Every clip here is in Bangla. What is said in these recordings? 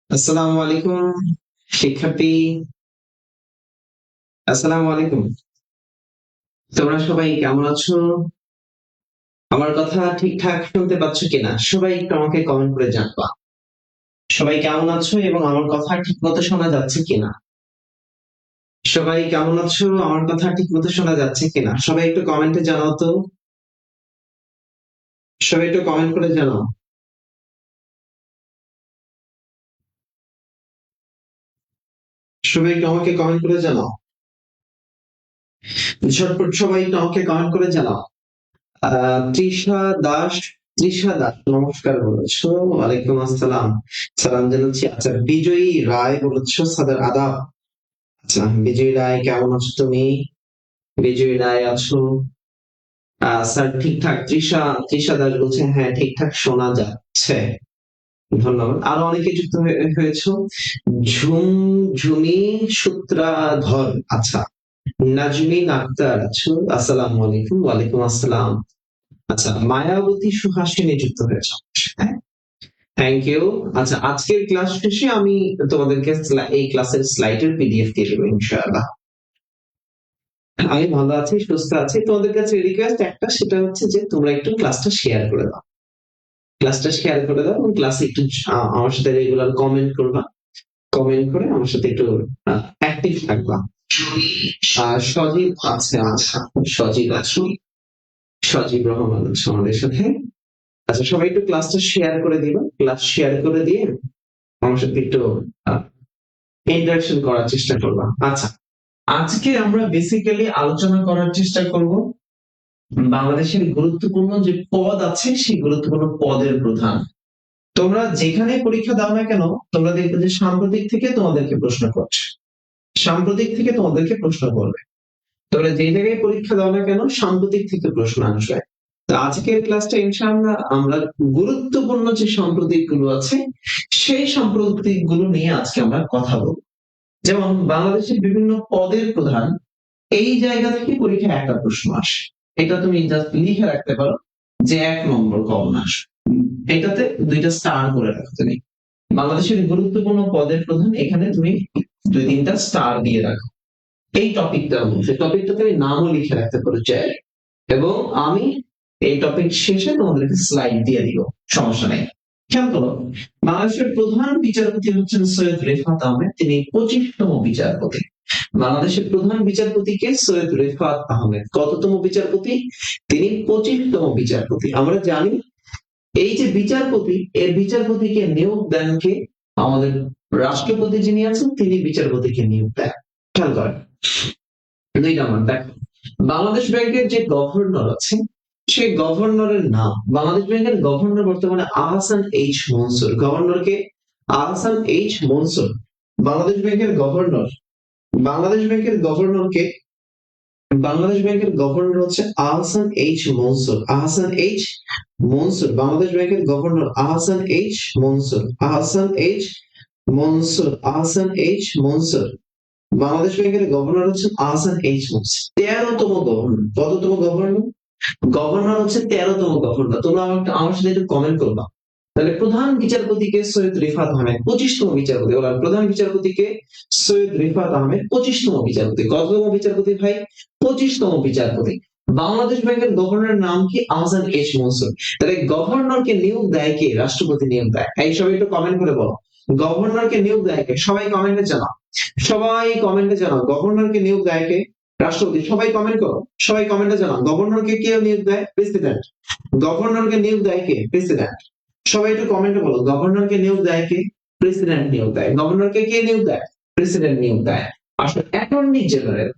আসসালামু আলাইকুম শিক্ষার্থী। আসসালামু আলাইকুম। তোমরা সবাই কেমন আছো? আমার কথা ঠিকঠাক শুনতে পাচ্ছ কিনা? সবাই একটু আমাকে কমেন্ট করে জানাবা। সবাই কেমন আছো এবং আমার কথা ঠিকমতো শোনা যাচ্ছে কিনা? সবাই কেমন আছো? আমার কথা ঠিকমতো শোনা যাচ্ছে কিনা? সবাই একটু কমেন্টে জানাও তো। সবাই একটু কমেন্ট করে জানাও। সবাই একটু আমাকে কমেন্ট করে জানাও। ঝটপট সবাই একটু আমাকে কমেন্ট করে জানাও। তৃষা দাস, তৃষা দাস নমস্কার বলেছো। ওয়ালাইকুম আসসালাম, সালাম জানাচ্ছি। আচ্ছা, বিজয়ী রায় বলেছো সাদার আদাব। আচ্ছা, বিজয়ী রায় কেমন আছো তুমি? বিজয়ী রায় আছো? স্যার ঠিকঠাক। তৃষা, তৃষা দাস বলছে হ্যাঁ ঠিকঠাক শোনা যাচ্ছে। ধন্যবাদ। আরো অনেকে যুক্ত হয়েছো। ঝুম, ঝুমি সূত্রাধর। আচ্ছা, নাজমিন আক্তার আছো। আসসালামু আলাইকুম। ওয়ালাইকুম আসসালাম। আচ্ছা, মায়াবতী সুহাসিনী যুক্ত হয়েছে। হ্যাঁ, থ্যাংক ইউ। আচ্ছা, আজকের ক্লাস শেষে আমি তোমাদেরকে এই ক্লাসের স্লাইডের পিডিএফ দিয়ে দেবো ইনশাআল্লাহ। আমি ভালো আছি, সুস্থ আছি। তোমাদের কাছে রিকোয়েস্ট একটা, সেটা হচ্ছে যে তোমরা একটু ক্লাসটা শেয়ার করে দাও। ক্লাসটা শেয়ার করে দাও এবং ক্লাসে একটু আমার সাথে রেগুলার কমেন্ট করবা। কমেন্ট করে আমার সাথে একটু অ্যাক্টিভ থাকবা। সজীব আছে, আচ্ছা, সজীব আছো। সজীব রহমান আছে আমাদের সাথে। আচ্ছা, সবাই একটু ক্লাসটা শেয়ার করে দিবা। ক্লাস শেয়ার করে দিয়ে আমার সাথে একটু ইন্টারাকশন করার চেষ্টা করবা। আচ্ছা, আজকে আমরা বেসিক্যালি আলোচনা করার চেষ্টা করব বাংলাদেশের গুরুত্বপূর্ণ যে পদ আছে সেই গুরুত্বপূর্ণ পদের প্রধান। তোমরা যেখানে পরীক্ষা দাও না কেন, তোমরা দেখবে যে সাম্প্রতিক থেকে তোমাদেরকে প্রশ্ন করছে। সাম্প্রতিক থেকে তোমাদেরকে প্রশ্ন করবে। তোমরা যে জায়গায় পরীক্ষা দাও না কেন, সাম্প্রতিক থেকে প্রশ্ন আসবে। তো আজকের ক্লাসটা ইনশাআল্লাহ আমরা গুরুত্বপূর্ণ যে সাম্প্রতিক গুলো আছে সেই সাম্প্রতিক গুলো নিয়ে আজকে আমরা কথা বলবো। যেমন বাংলাদেশের বিভিন্ন পদের প্রধান, এই জায়গা থেকে পরীক্ষায় একটা প্রশ্ন আসে। এটা তুমি জাস্ট লিখে রাখতে পারো যে 1 নম্বর কমন আসবে। এটাতে 2টা স্টার করে রাখো তুমি। বাংলাদেশের গুরুত্বপূর্ণ পদের প্রধান, এখানে তুমি 2-3টা স্টার দিয়ে রাখো। এই টপিকটার মধ্যে টপিকটা তুমি নামও লিখে রাখতে পারো চাই। এবং আমি এই টপিক শেষে তোমাদেরকে স্লাইড দিয়ে দিব, সমস্যা নেই। খেয়াল করো, বাংলাদেশের প্রধান বিচারপতি হচ্ছেন সৈয়দ রেফাত আহমেদ, তিনি 25তম বিচারপতি। বাংলাদেশের প্রধান বিচারপতিকে সৈয়দ রেফাত আহমেদ কততম বিচারপতি? তিনি 25তম বিচারপতি। আমরা জানি এই যে বিচারপতি, এর বিচারপতিকে নিয়োগ দেন কে? আমাদের রাষ্ট্রপতি যিনি আছেন তিনি বিচারপতিকে নিয়োগ দেন। খেয়াল করেন। 2 নম্বর দেখো, বাংলাদেশ ব্যাংকের যে গভর্নর আছে সেই গভর্নরের নাম, বাংলাদেশ ব্যাংকের গভর্নর বর্তমানে আহসান এইচ মনসুর। গভর্নরকে আহসান এইচ মনসুর। বাংলাদেশ ব্যাংকের গভর্নর, বাংলাদেশ ব্যাংকের গভর্নরকে, বাংলাদেশ ব্যাংকের গভর্নর হচ্ছে আহসান এইচ মনসুর। আহসান এইচ মনসুর, বাংলাদেশ ব্যাংকের governor Ahsan H Mansur. Ahsan H Mansur, Ahsan H Mansur. Bangladesh ব্যাংকের গভর্নর হচ্ছেন আহসান এইচ মনসুর। 13তম গভর্নর। কততম গভর্নর? গভর্নর হচ্ছে 13তম গভর্নর। তোমরা আমার সাথে একটু কমেন্ট করবা। তাহলে প্রধান বিচারপতিকে সৈয়দ রিফাত আহমেদ 25তম বিচারপতি। বললাম প্রধান বিচারপতিকে সৈয়দ রিফাত আহমেদ 25তম বিচারপতি। কততম বিচারপতি ভাই? 25তম বিচারপতি। বাংলাদেশ ব্যাংকের গভর্নরের নাম কি? আহসান এইচ মনসুর। তাহলে গভর্নরকে নিয়োগ দেয় কে? রাষ্ট্রপতি নিয়োগ দেয়। এই সবাই একটু কমেন্ট করে বলো, গভর্নরকে নিয়োগ দেয় কে? সবাই কমেন্টে জানাও। সবাই কমেন্টে জানাও, গভর্নরকে নিয়োগ দেয় কে? রাষ্ট্রপতি। সবাই কমেন্ট করো, সবাই কমেন্টে জানাও, গভর্নরকে কে নিয়োগ দেয়? প্রেসিডেন্ট। গভর্নরকে নিয়োগ দেয় কে? প্রেসিডেন্ট। সবাই একটু কমেন্টে বলো, গভর্নরকে নিয়োগ দেয় কে? প্রেসিডেন্ট নিয়োগ দেয়। গভর্নরকে কে নিয়োগ দেয়? প্রেসিডেন্ট নিয়োগ দেয়। আসলে অ্যাটর্নি জেনারেল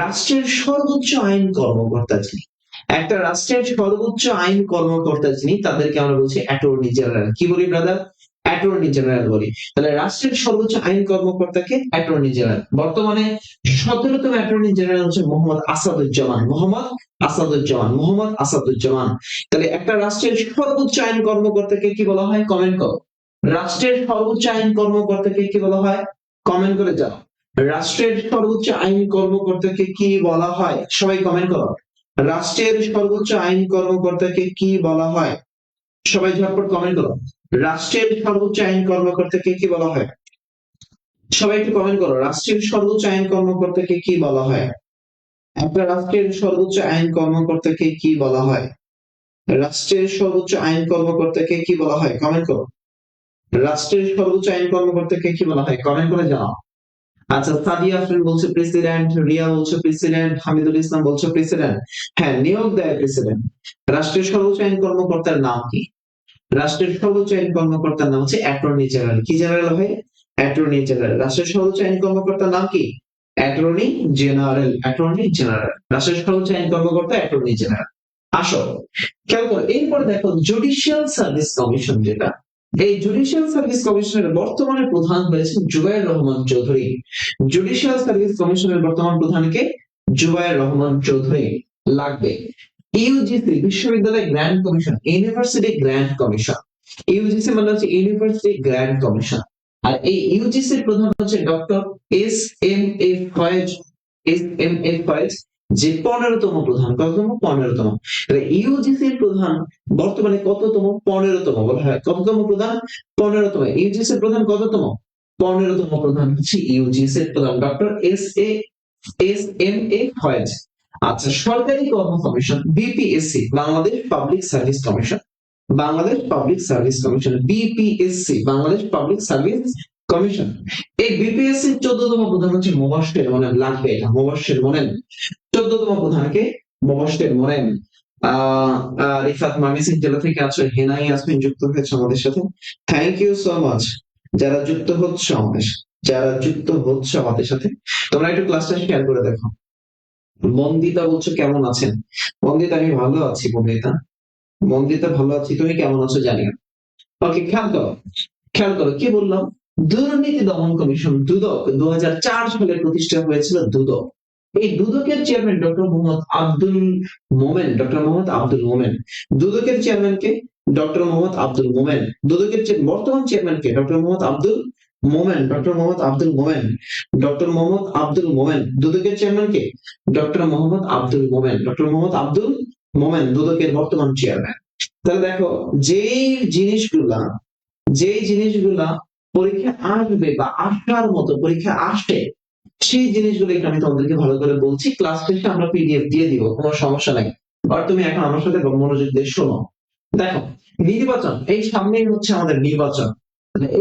রাষ্ট্রের সর্বোচ্চ আইন কর্মকর্তা যিনি, একটা রাষ্ট্রের সর্বোচ্চ আইন কর্মকর্তা যিনি, তাদেরকে আমরা বলছি অ্যাটর্নি জেনারেল। কি বলি ব্রাদার? অ্যাটর্নি জেনারেল বলি। তাহলে রাষ্ট্রের সর্বোচ্চ আইন কর্মকর্তাকে অ্যাটর্নি জেনারেল। বর্তমানে 17তম অ্যাটর্নি জেনারেল হচ্ছে মোহাম্মদ আসাদুজ্জামান। মোহাম্মদ আসাদুজ্জামান, মোহাম্মদ আসাদুজ্জামান। তাহলে একটা রাষ্ট্রের সর্বোচ্চ আইন কর্মকর্তাকে কি বলা হয়? কমেন্ট করো। রাষ্ট্রের সর্বোচ্চ আইন কর্মকর্তাকে কি বলা হয়? কমেন্ট করে যাও। রাষ্ট্রের সর্বোচ্চ আইন কর্মকর্তাকে কি বলা হয়? সবাই কমেন্ট করো। রাষ্ট্রের সর্বোচ্চ আইন কর্মকর্তাকে কি বলা হয়? সবাই ঝটপট কমেন্ট করো। রাষ্ট্রের সর্বোচ্চ আইন কর্মকর্তাকে কি বলা হয়? সবাই একটু কমেন্ট করো, রাষ্ট্রের সর্বোচ্চ আইন কর্মকর্তাকে কি বলা হয়? একটা রাষ্ট্রের সর্বোচ্চ আইন কর্মকর্তাকে কি বলা হয়? রাষ্ট্রের সর্বোচ্চ আইন কর্মকর্তাকে কি বলা হয়? কমেন্ট করো। রাষ্ট্রের সর্বোচ্চ আইন কর্মকর্তাকে কি বলা হয়? কমেন্ট করে জানাও। আচ্ছা, সাদিয়া আফরিন বলছে প্রেসিডেন্ট, রিয়া বলছে প্রেসিডেন্ট, হামিদুল ইসলাম বলছে প্রেসিডেন্ট। হ্যাঁ, নিয়োগ দেয় প্রেসিডেন্ট। রাষ্ট্রের সর্বোচ্চ আইন কর্মকর্তার নাম কি? রাষ্ট্রের সর্বোচ্চ আইন কর্মকর্তার নাম হচ্ছে অ্যাটর্নি জেনারেল। কি জেনারেল হয়? Attorney general. রাষ্ট্রের সর্বোচ্চ আইন কর্মকর্তার নাম কি? Attorney general. অ্যাটর্নি জেনারেল, রাষ্ট্রের সর্বোচ্চ আইন কর্মকর্তা অ্যাটর্নি জেনারেল। আসো, খেয়াল করো, এরপরে দেখো জুডিশিয়াল সার্ভিস কমিশন, যেটা এই জুডিশিয়াল সার্ভিস কমিশনের বর্তমানে প্রধান হয়েছেন জুবায়ের রহমান চৌধুরী। জুডিশিয়াল সার্ভিস কমিশনের বর্তমান প্রধানকে জুবায়ের রহমান চৌধুরী লাগবে। ইউজিসি, বিশ্ববিদ্যালয় grand commission, university grand commission. UGC মানে হচ্ছে ইউনিভার্সিটি গ্র্যান্ড কমিশন। আর এই ইউজিসির প্রধান হচ্ছে doctor S M A Faiz. S M A Faiz, যে 15তম প্রধান। কততম? 15তম। ইউজিসির প্রধান বর্তমানে কততম? 15তম বলা হয়। কততম প্রধান? 15তম। ইউজিসির প্রধান কততম? 15তম প্রধান হচ্ছে ইউজিসির প্রধান doctor S M A Faiz. আচ্ছা, সরকারি কর্ম commission, BPSC, Bangladesh public service commission. Bangladesh public service commission, BPSC, Bangladesh public service commission. এই বিপিএসসি 14তম প্রধান হচ্ছে মোবাশ্বের মোনেম। লাগবে এটা, মোবাশ্বের মোনেম। 14তম প্রধানকে মোবাশ্বের মোনেম। রিফাত মামিসিং জেলা থেকে আছো, হেনাই ইয়াসমিন যুক্ত হয়েছে আমাদের সাথে। থ্যাংক ইউ সো মাচ যারা যুক্ত হচ্ছে আমাদের সাথে, যারা যুক্ত হচ্ছে আমাদের সাথে। তোমরা একটু ক্লাসটা শেয়ার করে দেখো। বন্দিতা বলছো কেমন আছেন? বন্দিতা, আমি ভালো আছি বন্দিতা। বন্দিতা ভালো আছি, তুমি কেমন আছো জানিও। ওকে, খেয়াল করো, খেয়াল করো কি বললাম। দুর্নীতি দমন কমিশন, দুদক, 2004 সালে প্রতিষ্ঠা হয়েছিল দুদক। এই দুদকের চেয়ারম্যান ডক্টর মোহাম্মদ আব্দুল মোমেন। ডক্টর মোহাম্মদ আব্দুল মোমেন। দুদকের চেয়ারম্যান কে? ডক্টর মোহাম্মদ আব্দুল মোমেন। দুদকের বর্তমান চেয়ারম্যান কে? ডক্টর মোহাম্মদ আব্দুল মোমেন। ডক্টর মোহাম্মদ আব্দুল মোমেন। ডক্টর মোহাম্মদ আব্দুল মোমেন। দুদকের চেয়ারম্যান কে? ডক্টর মোহাম্মদ আব্দুল মোমেন। ডক্টর মোহাম্মদ আব্দুল মোমেন দুদকের বর্তমান চেয়ারম্যান। তাহলে দেখো, যেই জিনিসগুলা যেই জিনিসগুলা পরীক্ষা আসবে বা আসার মতো পরীক্ষা আসে, সেই জিনিসগুলো একটু আমি তোমাদেরকে ভালো করে বলছি। ক্লাস শেষে আমরা পিডিএফ দিয়ে দিব, কোনো সমস্যা নাই। আর তুমি এখন আমার সাথে মনোযোগ দিয়ে শোনো। দেখো, নির্বাচন, এই সামনেই হচ্ছে আমাদের নির্বাচন।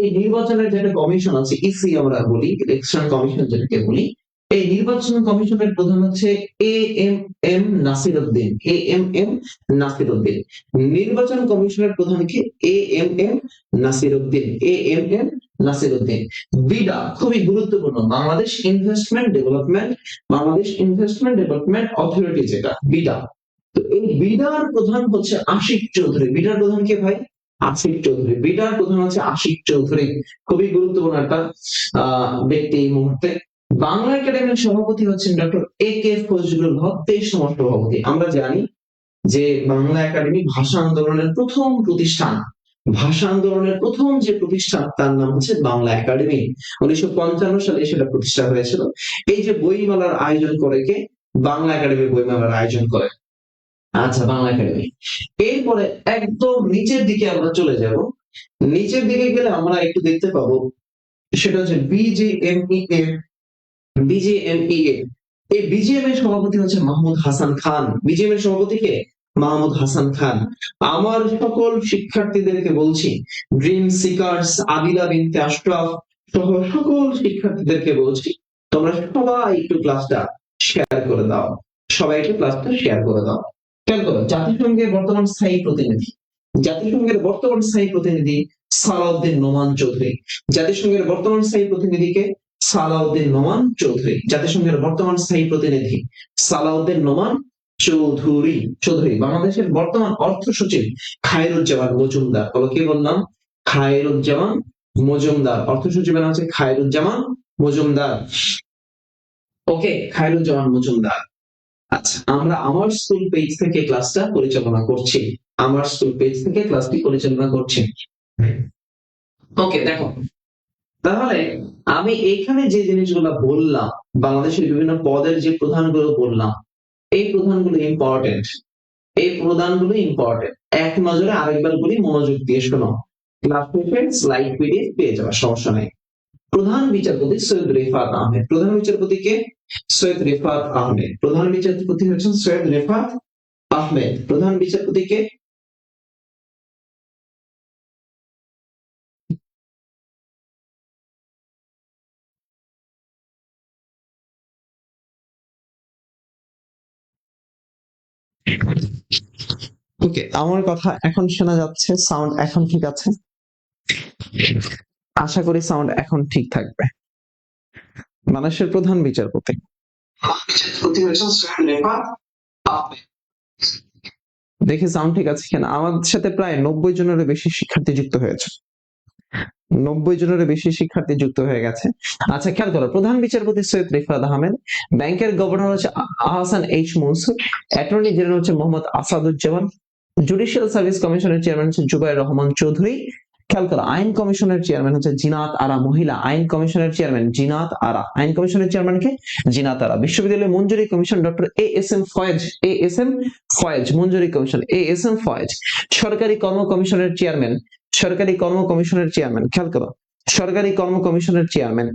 এই নির্বাচনের যেটা কমিশন আছে, ইসি আমরা বলি, ইলেকশন কমিশন যেটাকে বলি। এই নির্বাচন কমিশনের প্রধান হচ্ছে A M M Nasir Uddin. A M M Nasir Uddin. নির্বাচন কমিশনের প্রধান কি? A M M Nasir Uddin. A M M Nasir Uddin. BIDA খুবই গুরুত্বপূর্ণ, Bangladesh investment development, Bangladesh investment development authority, যেটা বিডা। তো এই বিডার প্রধান হচ্ছে আশিক চৌধুরী। বিডার প্রধান কে ভাই? আশিক চৌধুরী। বিডার প্রধান হচ্ছে আশিক চৌধুরী। খুবই গুরুত্বপূর্ণ একটা ব্যক্তি এই মুহূর্তে। বাংলা একাডেমির সভাপতি হচ্ছেন ডক্টর এ কে ফজলুল হক, 23তম সভাপতি। আমরা জানি যে বাংলা একাডেমি ভাষা আন্দোলনের প্রথম প্রতিষ্ঠান। ভাষা আন্দোলনের প্রথম যে প্রতিষ্ঠান, তার নাম হচ্ছে বাংলা একাডেমি। 1955 সালে সেটা প্রতিষ্ঠা হয়েছিল। এই যে বইমেলার আয়োজন করে কে? বাংলা একাডেমি বইমেলার আয়োজন করে। আচ্ছা, বাংলা একাডেমি। এরপরে একদম নিচের দিকে আমরা চলে যাব। নিচের দিকে গেলে আমরা একটু দেখতে পাবো, সেটা হচ্ছে বিজেএমইএ। বিজেএমইএ, এই বিজিএম এর সভাপতি হচ্ছে মাহমুদ হাসান খান। বিজিএম এর সভাপতি কে? মাহমুদ হাসান খান। আমার সকল শিক্ষার্থীদেরকে বলছি, ড্রিম সিকার্স, আদিলা বিনতে আশরাফ সহ সকল শিক্ষার্থীদেরকে বলছি, তোমরা সবাই একটু ক্লাসটা শেয়ার করে দাও। সবাই একটু ক্লাসটা শেয়ার করে দাও। খেয়াল করো, জাতিসংঘের বর্তমান স্থায়ী প্রতিনিধি, জাতিসংঘের বর্তমান স্থায়ী প্রতিনিধি সালাউদ্দিন নোমান চৌধুরী। জাতিসংঘের বর্তমান স্থায়ী প্রতিনিধিকে? সালাউদ্দিন নোমান চৌধুরী। জাতিসংঘের বর্তমান স্থায়ী প্রতিনিধি সালাউদ্দিন নোমান চৌধুরী। চৌধুরী। বাংলাদেশের বর্তমান অর্থ সচিব খায়রুজ্জামান মজুমদার। বলো, কি বললাম? খায়রুজ্জামান মজুমদার। অর্থ সচিবের নাম হচ্ছে খায়রুজ্জামান মজুমদার। ওকে, খায়রুজ্জামান মজুমদার। আচ্ছা, আমরা আমার স্কুল পেজ থেকে ক্লাসটা পরিচালনা করছি। আমার স্কুল পেজ থেকে ক্লাসটি পরিচালনা করছি। ওকে, দেখো, তাহলে আমি এখানে যে জিনিসগুলো বললাম, বাংলাদেশের বিভিন্ন পদের যে প্রধানগুলো বললাম, এই প্রধানগুলো ইম্পর্টেন্ট। এই প্রধানগুলো ইম্পর্টেন্ট। এক নজরে আরেকবার বলি, মনোযোগ দিয়ে শোনো। ক্লাস শেষে স্লাইড পিডিএফ পেয়ে যাওয়া, সমস্যা নাই। প্রধান বিচারপতি সৈয়দ রেফাত আহমেদ। প্রধান বিচারপতি কে? সৈয়দ রেফাত আহমেদ। প্রধান বিচারপতি হচ্ছেন সৈয়দ রেফাত আহমেদ। প্রধান বিচারপতি কে? ওকে, আমার কথা এখন শোনা যাচ্ছে? সাউন্ড এখন ঠিক আছে? আশা করি সাউন্ড এখন ঠিক থাকবে। বাংলাদেশের প্রধান বিচারপতি হচ্ছেন সৈয়দ রেফাত আহমেদ। দেখি সাউন্ড ঠিক আছে কিনা। আমাদের সাথে প্রায় 90 জনেরও বেশি শিক্ষার্থী যুক্ত হয়েছে। 90 জনেরও বেশি শিক্ষার্থী যুক্ত হয়ে গেছে। আচ্ছা, খেয়াল করো, প্রধান বিচারপতি সৈয়দ রিফাত আহমেদ, ব্যাংকের গভর্নর হচ্ছে Ahsan H Mansur, attorney general হচ্ছে মোহাম্মদ আসাদুজ্জামান, জুডিশিয়াল সার্ভিস কমিশনের চেয়ারম্যান হচ্ছে জুবাইর রহমান চৌধুরী। খেয়াল করো, আইন কমিশনের চেয়ারম্যান হচ্ছে জিনাত আরা, মহিলা আইন কমিশনের চেয়ারম্যান জিনাত আরা। আইন কমিশনের চেয়ারম্যান কে? জিনাত আরা। বিশ্ববিদ্যালয় মঞ্জুরি commission doctor A S M Faiz, A S M Faiz, মঞ্জুরি commission A S M Faiz. সরকারি কর্ম কমিশনের চেয়ারম্যান, সরকারি কর্ম কমিশনের চেয়ারম্যান, খেয়াল করো, সরকারি কর্ম কমিশনের চেয়ারম্যান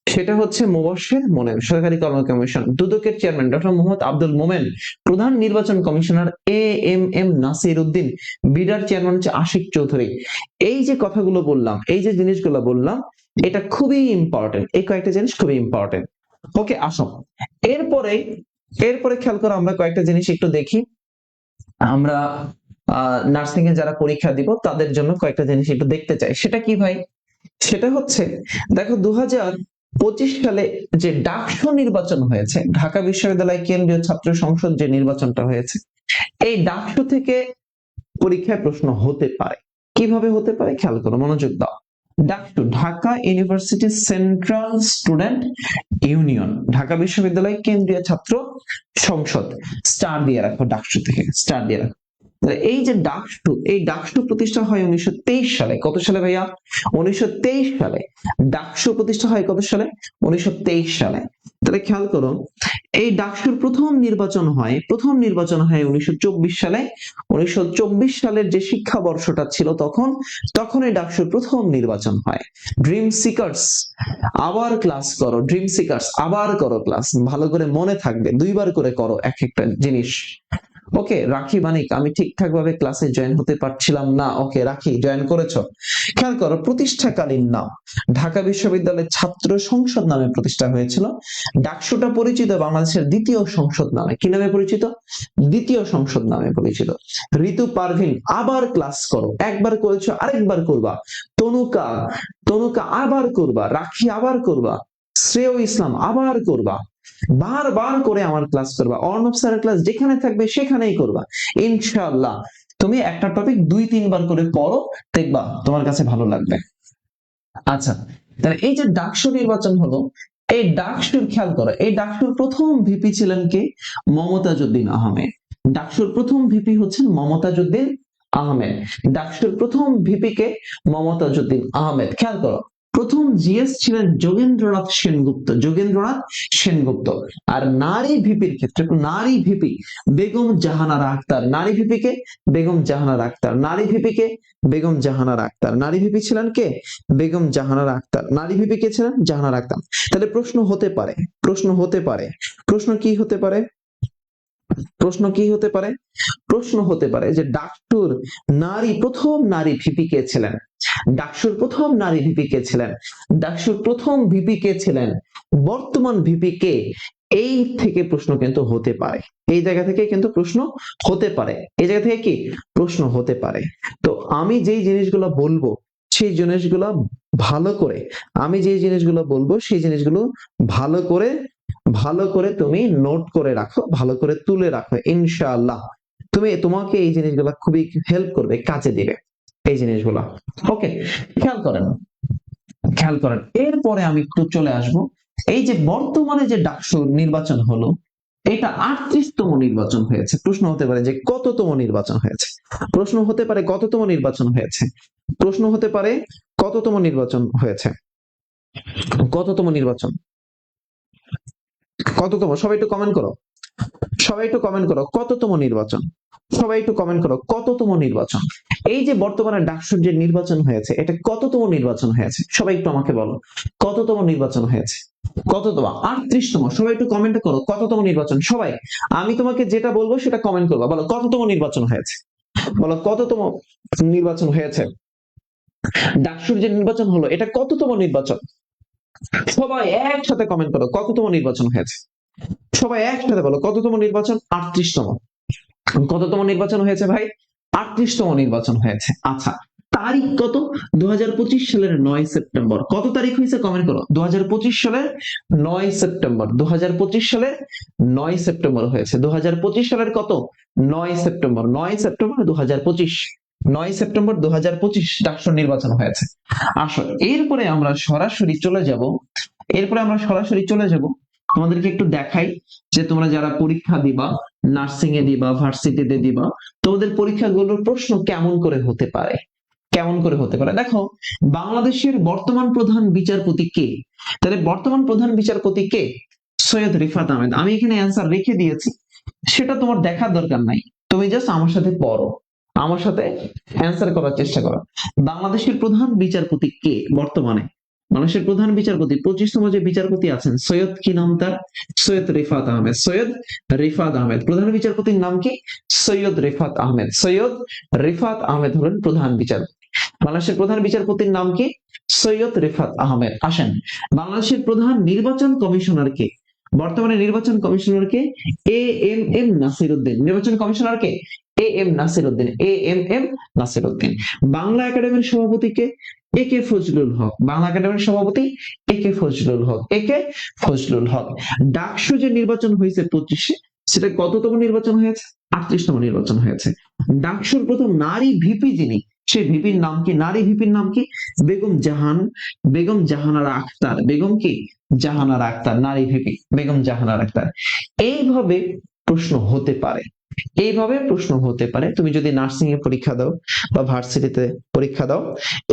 সেটা হচ্ছে মুবশশির মোনেম, সরকারি কর্ম কমিশন। দুদকের চেয়ারম্যান ডক্টর মোহাম্মদ আব্দুল মোমেন। প্রধান নির্বাচন commissioner A M M Nasir Uddin. বিডার চেয়ারম্যান হচ্ছে আশিক চৌধুরী। এই যে কথাগুলো বললাম, এই যে জিনিসগুলো বললাম, এটা খুবই ইম্পর্টেন্ট। এই কয়েকটা জিনিস খুবই ইম্পর্টেন্ট। ওকে, আসো এরপরে, এরপরে খেয়াল করো, আমরা কয়েকটা জিনিস একটু দেখি। আমরা নার্সিং এ যারা পরীক্ষা দিব তাদের জন্য কয়েকটা জিনিস একটু দেখতে চাই। সেটা কি ভাই? সেটা হচ্ছে, দেখো 2025 সালে যে ডাকসু নির্বাচন হয়েছে, ঢাকা বিশ্ববিদ্যালয় কেন্দ্রীয় ছাত্র সংসদ যে নির্বাচনটা হয়েছে, এই ডাকসু থেকে পরীক্ষায় প্রশ্ন হতে পারে। কিভাবে হতে পারে খেয়াল করো, মনোযোগ দাও। DUCSU, Dhaka university central student union, Dhaka বিশ্ববিদ্যালয় কেন্দ্রীয় ছাত্র সংসদ। স্টার দিয়ে রাখো, ডাকসু থেকে স্টার দিয়ে রাখো। এই যে ডাকসু, এই ডাকসু প্রতিষ্ঠা হয় 1923 সালে। কত সালে ভাইয়া? 1923 সালে। ডাকসু প্রতিষ্ঠা হয় কত সালে? 1923 সালে। তাহলে খেয়াল করো, এই ডাকসুর প্রথম নির্বাচন হয়, প্রথম নির্বাচন হয় 1924 সালে। 1924 সালের যে শিক্ষাবর্ষটা ছিল তখন, তখন এই ডাকসুর প্রথম নির্বাচন হয়। ড্রিম সিকার্স, আবার ক্লাস করো, ড্রিম সিকার্স আবার করো ক্লাস, ভালো করে মনে থাকবে, দুইবার করে করো এক একটা জিনিস। ওকে, রাখি মানিক, আমি ঠিকঠাক ভাবে ক্লাসে জয়েন হতে পারছিলাম না। ওকে, রাখি জয়েন করেছো। খেয়াল করো, প্রতিষ্ঠাকালীন নাম ঢাকা বিশ্ববিদ্যালয়ের ছাত্র সংসদ নামে প্রতিষ্ঠা হয়েছিল। ডাকসুটা পরিচিত বাংলাদেশের দ্বিতীয় সংসদ নামে। কি নামে পরিচিত? দ্বিতীয় সংসদ নামে পরিচিত। ঋতু পারভিন, আবার ক্লাস করো, একবার করেছো আরেকবার করবা। তনুকা, তনুকা আবার করবা। রাখি আবার করবা। শ্রেয় ইসলাম আবার করবা। বারবার করে আমার ক্লাস করবা। অর্ণব স্যারের ক্লাস যেখানে থাকবে সেখানেই করবা ইনশাআল্লাহ। তুমি একটা টপিক 2-3 বার করে পড়ো, দেখবা তোমার কাছে ভালো লাগবে। আচ্ছা, তাহলে এই যে ডাকসু নির্বাচন হলো, এই ডাকসুর খেয়াল করো, এই ডাকসুর প্রথম ভিপি ছিলেন কে? মমতাজউদ্দিন আহমেদ। ডাকসুর প্রথম ভিপি হচ্ছেন মমতাজউদ্দিন আহমেদ। ডাকসুর প্রথম ভিপি কে? মমতাজউদ্দিন আহমেদ। খেয়াল করো, প্রথম জিএস ছিলেন যোগেন্দ্রনাথ সেনগুপ্ত, যোগেন্দ্রনাথ সেনগুপ্ত। আর নারী ভিপির ক্ষেত্রে, নারী ভিপি বেগম জাহানারা আক্তার। নারী ভিপি কে? বেগম জাহানারা আক্তার। নারী ভিপি কে? বেগম জাহানারা আক্তার। নারী ভিপি ছিলেন কে? বেগম জাহানারা আক্তার। নারী ভিপি কে ছিলেন? জাহানারা আক্তার। তাহলে প্রশ্ন হতে পারে, প্রশ্ন হতে পারে, প্রশ্ন কি হতে পারে? প্রশ্ন কি হতে পারে? প্রশ্ন হতে পারে যে ডাকসুর নারী, প্রথম নারী ভিপি কে ছিলেন? ডাকসুর প্রথম নারী ভিপি কে ছিলেন? ডাকসুর প্রথম ভিপি কে ছিলেন? বর্তমান ভিপি কে? এই থেকে প্রশ্ন কিন্তু হতে পারে। এই জায়গা থেকে কিন্তু প্রশ্ন হতে পারে। এই জায়গা থেকে কি প্রশ্ন হতে পারে? তো আমি যেই জিনিসগুলো বলবো সেই জিনিসগুলো ভালো করে, আমি যেই জিনিসগুলো বলবো সেই জিনিসগুলো ভালো করে, ভালো করে তুমি নোট করে রাখো, ভালো করে তুলে রাখো ইনশাআল্লাহ। তোমাকে এই জিনিসগুলো খুবই হেল্প করবে, কাজে দিবে এই জিনিসগুলো। ওকে, খেয়াল করেন, খেয়াল করেন। এরপরে আমি একটু চলে আসব, এই যে বর্তমানে যে ডাকসু নির্বাচন হলো, এটা 38তম নির্বাচন হয়েছে। প্রশ্ন হতে পারে যে কততম নির্বাচন হয়েছে? প্রশ্ন হতে পারে কততম নির্বাচন হয়েছে? প্রশ্ন হতে পারে কততম নির্বাচন হয়েছে? কততম নির্বাচন? কততম? সবাই একটু কমেন্ট করো, সবাই একটু কমেন্ট করো কততম নির্বাচন, সবাই একটু কমেন্ট করো কততম নির্বাচন। এই যে বর্তমানে ডাকসুর যে নির্বাচন হয়েছে এটা কততম নির্বাচন হয়েছে, সবাই একটু আমাকে বলো কততম নির্বাচন হয়েছে, কততম? 38তম। সবাই একটু কমেন্ট করো কততম নির্বাচন, সবাই। আমি তোমাকে যেটা বলবো সেটা কমেন্ট করবা, বলো কততম নির্বাচন হয়েছে, বলো কততম নির্বাচন হয়েছে। ডাকসুর যে নির্বাচন হলো এটা কততম নির্বাচন, সবাই একসাথে কমেন্ট করো কততম নির্বাচন হয়েছে, সবাই একসাথে বলো কততম নির্বাচন। 38তম। কততম নির্বাচন হয়েছে ভাই? 38তম নির্বাচন হয়েছে। আচ্ছা, তারিখ কত? 2025 সালের 9 সেপ্টেম্বর। কত তারিখ হয়েছে কমেন্ট করো। 2025 সালের 9 সেপ্টেম্বর। 2025 সালের 9 সেপ্টেম্বর হয়েছে। 2025 সালের কত? 9 সেপ্টেম্বর। 9 সেপ্টেম্বর 2025। 9 সেপ্টেম্বর 2025 ডাকসুর নির্বাচন হয়েছে। আসো এরপরে আমরা সরাসরি চলে যাব, তোমাদেরকে একটু দেখাই যে তোমরা যারা পরীক্ষা দিবা, নার্সিং এ দিবা, ভার্সিটিতে দিবা, তোমাদের পরীক্ষাগুলোর প্রশ্ন কেমন করে হতে পারে, কেমন করে হতে পারে। দেখো, বাংলাদেশের বর্তমান প্রধান বিচারপতি কে? তাহলে বর্তমান প্রধান বিচারপতি কে? সৈয়দ রিফাত আহমেদ। আমি এখানে অ্যান্সার রেখে দিয়েছি, সেটা তোমার দেখার দরকার নাই, তুমি জাস্ট আমার সাথে পড়ো, আমার সাথে অ্যান্সার করার চেষ্টা করো। বাংলাদেশের প্রধান বিচারপতি কে বর্তমানে? বাংলাদেশের প্রধান বিচারপতি 25তম যে বিচারপতি আছেন, সৈয়দ কি নাম তার? সৈয়দ রিফাত আহমেদ। সৈয়দ রিফাত আহমেদ। প্রধান বিচারপতির নাম কি? সৈয়দ রিফাত আহমেদ। সৈয়দ রিফাত আহমেদ হলেন প্রধান বিচারপতি। বাংলাদেশের প্রধান বিচারপতির নাম কি? সৈয়দ রিফাত আহমেদ। আসেন, বাংলাদেশের প্রধান নির্বাচন কমিশনার কে? বর্তমানে নির্বাচন কমিশনার কে? A M M Nasir Uddin. নির্বাচন কমিশনার কে? A M Nasir Uddin. A M M Nasir Uddin. Bangla একাডেমির সভাপতি কে? এ কে ফজলুল হক। বাংলা একাডেমির সভাপতি এ কে ফজলুল হক। এ কে ফজলুল হক। ডাকসু যে নির্বাচন হয়েছে 25-এ, সেটা কততম নির্বাচন হয়েছে? 38তম নির্বাচন হয়েছে। ডাকসুর প্রথম নারী ভিপি যিনি, সেই ভিপির নাম কি? নারী ভিপির নাম কি? বেগম জাহানারা আক্তার। বেগম কি? জাহানারা আক্তার। নারী ভিপি বেগম জাহানারা আক্তার। এইভাবে প্রশ্ন হতে পারে, এইভাবে প্রশ্ন হতে পারে। তুমি যদি নার্সিং এ পরীক্ষা দাও বা ভার্সিটিতে পরীক্ষা দাও,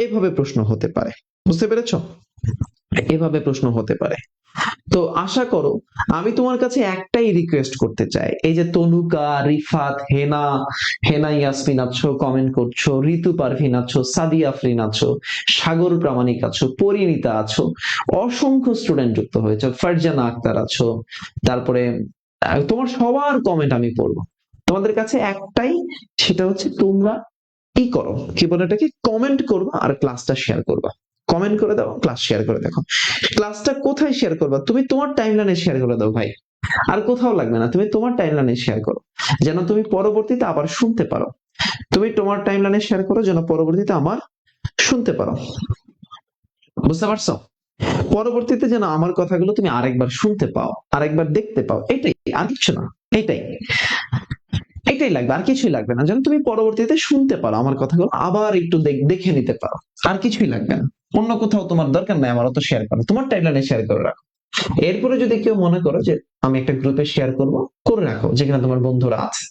এইভাবে প্রশ্ন হতে পারে। বুঝতে পেরেছো? এভাবে প্রশ্ন হতে পারে। তো আশা করো, আমি তোমার কাছে একটাই রিকোয়েস্ট করতে চাই, এই যে তনুকা, রিফাত, হেনা, ইয়াসমিন আছো কমেন্ট করছো, ঋতু পারভিন আছো, সাদিয়া আফরিন আছো, সাগর প্রামাণিক আছো, পরিণীতা আছো, অসংখ্য স্টুডেন্ট যুক্ত হয়েছে, ফারজানা আক্তার আছো, তারপরে তোমার সবার কমেন্ট আমি পড়বো। তোমাদের কাছে একটাই, সেটা হচ্ছে তোমরা কি করো, কি বলে এটাকে, কমেন্ট করবা আর ক্লাসটা শেয়ার করবা। কমেন্ট করে দাও, ক্লাস শেয়ার করে দেখো। ক্লাসটা কোথায় শেয়ার করবা? তুমি তোমার টাইমলাইনে শেয়ার করে দাও ভাই, আর কোথাও লাগবে না, তুমি তোমার টাইমলাইনে শেয়ার করো, যেন তুমি পরবর্তীতে আবার শুনতে পারো। তুমি তোমার টাইমলাইনে শেয়ার করো যেন পরবর্তীতে আমার শুনতে পারো। বুঝতে পারছো? পরবর্তীতে যেন আমার কথাগুলো তুমি আরেকবার শুনতে পাও, আরেকবার দেখতে পাও, এটাই, আর কিছু না। এইটাই, এটাই লাগবে, আর কিছুই লাগবে না, যেন তুমি পরবর্তীতে শুনতে পারো আমার কথাগুলো, আবার একটু দেখে নিতে পারো, আর কিছুই লাগবে না। অন্য কোথাও তোমার দরকার নাই আমার অত শেয়ার করো, তোমার টাইমলাইনে শেয়ার করে রাখো। এরপরে যদি কেউ মনে করো যে আমি একটা গ্রুপে শেয়ার করব, করে রাখো যেখানে তোমার বন্ধুরা আছে।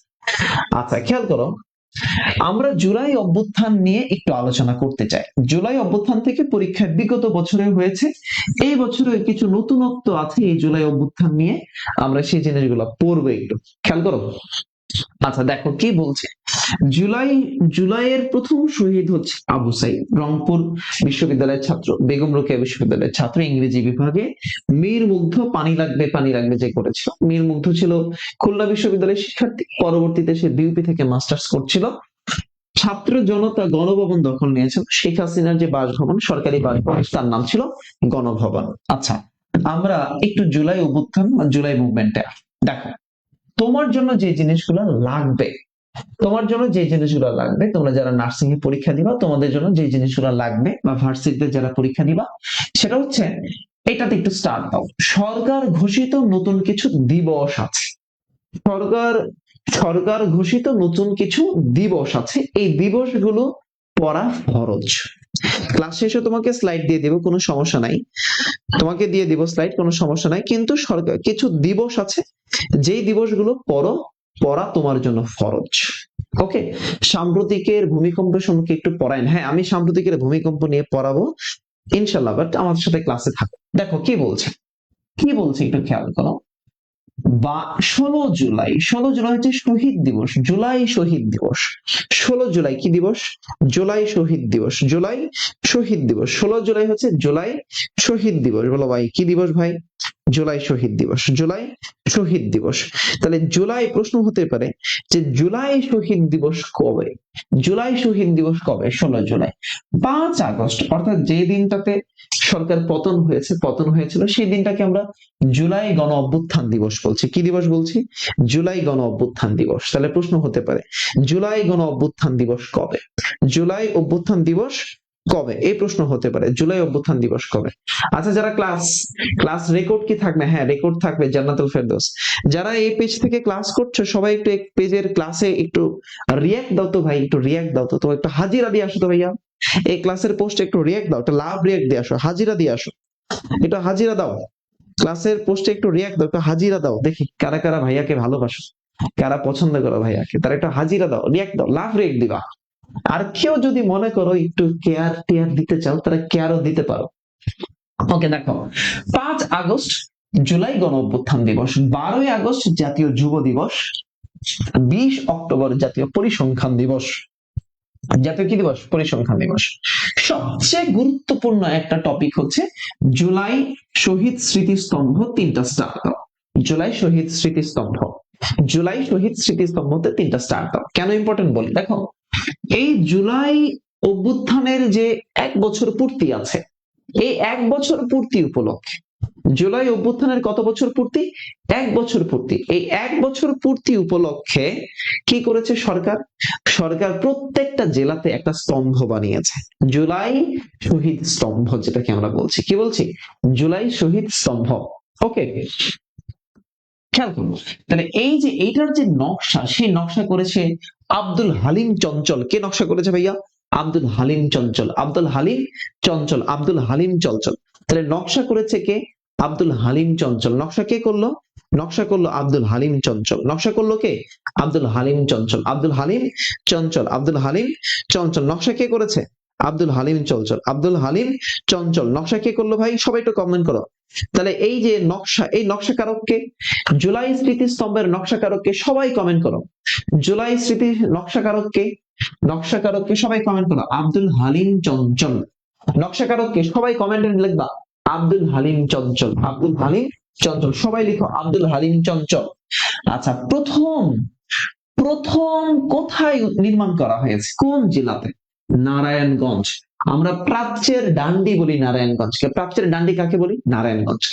আচ্ছা, খেয়াল করো, আমরা জুলাই অভ্যুত্থান নিয়ে একটু আলোচনা করতে চাই। জুলাই অভ্যুত্থান থেকে পরীক্ষা বিগত বছরে হয়েছে, এই বছরে কিছু নতুনত্ব আছে এই জুলাই অভ্যুত্থান নিয়ে, আমরা সেই জিনিসগুলো পড়বো একটু, খেয়াল করো। আচ্ছা দেখো কি বলছে। জুলাইয়ের প্রথম শহীদ হচ্ছে আবু সাইদ, রংপুর বিশ্ববিদ্যালয়ের ছাত্র, বেগম রোকেয়া বিশ্ববিদ্যালয়ের ছাত্র, ইংরেজি বিভাগে। মীর মুগ্ধ পানি লাগবে যে করেছিল। মীর মুগ্ধ ছিল খুলনা বিশ্ববিদ্যালয়ের শিক্ষার্থী, পরবর্তীতে সে বিউপি থেকে মাস্টার্স করছিল। ছাত্র জনতা গণভবন দখল নিয়েছিল, শেখ হাসিনার যে বাসভবন, সরকারি বাসভবন, তার নাম ছিল গণভবন। আচ্ছা, আমরা একটু জুলাই অভ্যুত্থান বা জুলাই মুভমেন্টে দেখো, তোমার জন্য যে জিনিসগুলো লাগবে, তোমরা যারা নার্সিং এ পরীক্ষা দিবা, তোমাদের জন্য যে জিনিসগুলো লাগবে, বা ভার্সিটিতে যারা পরীক্ষা দিবা, সেটা হচ্ছে, এটাতে একটু স্টার্ট দাও। সরকার ঘোষিত নতুন কিছু দিবস আছে। সরকার ঘোষিত নতুন কিছু দিবস আছে, এই দিবসগুলো পড়া ফরজ। ক্লাস শেষে তোমাকে স্লাইড দিয়ে দেব, কোনো সমস্যা নাই, তোমাকে দিয়ে দিব স্লাইড, কোনো সমস্যা নাই, কিন্তু সরকার কিছু দিবস আছে, যেই দিবসগুলো পড়া তোমার জন্য ফরজ। ওকে, সাম্প্রতিকের ভূমিকম্প সম্পর্কে একটু পড়াইন। হ্যাঁ, আমি সাম্প্রতিকের ভূমিকম্প নিয়ে পড়াবো ইনশাল্লাহ, বাট আমাদের সাথে ক্লাসে থাকো। দেখো কি বলছে, একটু খেয়াল করো। বা 16 জুলাই, 16 জুলাই হচ্ছে শহীদ দিবস, জুলাই শহীদ দিবস। 16 জুলাই কি দিবস? জুলাই শহীদ দিবস, জুলাই শহীদ দিবস। 16 জুলাই হচ্ছে জুলাই শহীদ দিবস। বলো ভাই কি দিবস ভাই? জুলাই শহীদ দিবস, জুলাই শহীদ দিবস। তাহলে জুলাই প্রশ্ন হতে পারে যে জুলাই শহীদ দিবস কবে? জুলাই শহীদ দিবস কবে? 16 জুলাই। 5 আগস্ট, অর্থাৎ যে দিনটাতে সরকার পতন হয়েছিল সেই দিনটাকে আমরা জুলাই গণ অভ্যুত্থান দিবস বলছি। কি দিবস বলছি? জুলাই গণ অভ্যুত্থান দিবস। তাহলে প্রশ্ন হতে পারে জুলাই গণ অভ্যুত্থান দিবস কবে? জুলাই অভ্যুত্থান দিবস কবে? এই প্রশ্ন হতে পারে জুলাই অভ্যুত্থান দিবস কবে। আচ্ছা, যারা ক্লাস ক্লাস রেকর্ড কি থাকবে? হ্যাঁ, রেকর্ড থাকবে, জান্নাতুল ফেরদৌস। যারা এই পেজ থেকে ক্লাস করছো সবাই একটু পেজের ক্লাসে একটু রিয়াক্ট দাও তো ভাই, একটু রিয়াক্ট দাও তো। তো একটু হাজিরা দিয়ে আসো তো ভাইয়া, এই ক্লাসের পোস্টে একটু রিয়াক্ট দাও, একটা লাভ রিয়াক্ট দিয়ে আসো, হাজিরা দিয়ে আসো, একটু হাজিরা দাও। ক্লাসের পোস্টে একটু রিয়াক্ট দাও, একটু হাজিরা দাও, দেখি কারা কারা ভাইয়াকে ভালোবাসো, কারা পছন্দ করো ভাইয়াকে, তারা একটু হাজিরা দাও, রিয়াক্ট দাও, লাভ রিয়াক্ট দিবা। আর কেউ যদি মনে করো একটু কেয়ার টেয়ার দিতে চাও, তারা কেয়ারও দিতে পারো। ওকে, দেখো, 5 আগস্ট জুলাই গণ অভ্যুত্থান দিবস, 12ই আগস্ট জাতীয় যুব দিবস, 20 অক্টোবর জাতীয় পরিসংখ্যান দিবস। জাতীয় কি দিবস? পরিসংখ্যান দিবস। সবচেয়ে গুরুত্বপূর্ণ একটা টপিক হচ্ছে জুলাই শহীদ স্মৃতিস্তম্ভ 3টা স্টার দাও। জুলাই শহীদ স্মৃতিস্তম্ভ, জুলাই শহীদ স্মৃতিস্তম্ভতে 3টা স্টার দাও। কেন ইম্পর্টেন্ট বলি, দেখো এই জুলাই অভ্যুত্থানের যে 1 বছর পূর্তি আছে, এই 1 বছর পূর্তি উপলক্ষে, জুলাই অভ্যুত্থানের কত বছর পূর্তি? 1 বছর পূর্তি। এই 1 বছর পূর্তি উপলক্ষে কি করেছে সরকার? সরকার প্রত্যেকটা জেলাতে একটা স্তম্ভ বানিয়েছে, জুলাই শহীদ স্তম্ভ, যেটাকে আমরা বলছি। কি বলছি? জুলাই শহীদ স্তম্ভ। ওকে, খেয়াল করবো। তাহলে এই যে এইটার যে নকশা, সেই নকশা করেছে আব্দুল হালিম চঞ্চল। কে নকশা করেছে ভাইয়া? আব্দুল হালিম চঞ্চল, আব্দুল হালিম চঞ্চল, আব্দুল হালিম চঞ্চল। তাহলে নকশা করেছে কে? আব্দুল হালিম চঞ্চল। নকশা কে করলো? নকশা করলো আব্দুল হালিম চঞ্চল। নকশা করলো কে? আব্দুল হালিম চঞ্চল, আব্দুল হালিম চঞ্চল, আব্দুল হালিম চঞ্চল। নকশা কে করেছে? আব্দুল হালিম চঞ্চল, আব্দুল হালিম চঞ্চল। নকশা কে করলো ভাই? সবাই একটু কমেন্ট করো। তাহলে এই যে নকশা, এই নকশাকারক কে? জুলাই স্মৃতিস্তম্ভের নকশাকারক কে? সবাই কমেন্ট করো। জুলাই স্মৃতি নকশাকারক কে? নকশাকারক কে? সবাই কমেন্ট করো। আব্দুল হালিম চঞ্চল। নকশাকারক কে? সবাই কমেন্টে লিখবা আব্দুল হালিম চঞ্চল, আব্দুল হালিম চঞ্চল। সবাই লিখো আব্দুল হালিম চঞ্চল। আচ্ছা, প্রথম প্রথম কোথায় নির্মাণ করা হয়েছে? কোন জেলাতে? নারায়ণগঞ্জ। আমরা প্রাচ্যের ডান্ডি বলি নারায়ণগঞ্জকে। প্রাচ্যের ডান্ডি কাকে বলি? নারায়ণগঞ্জ।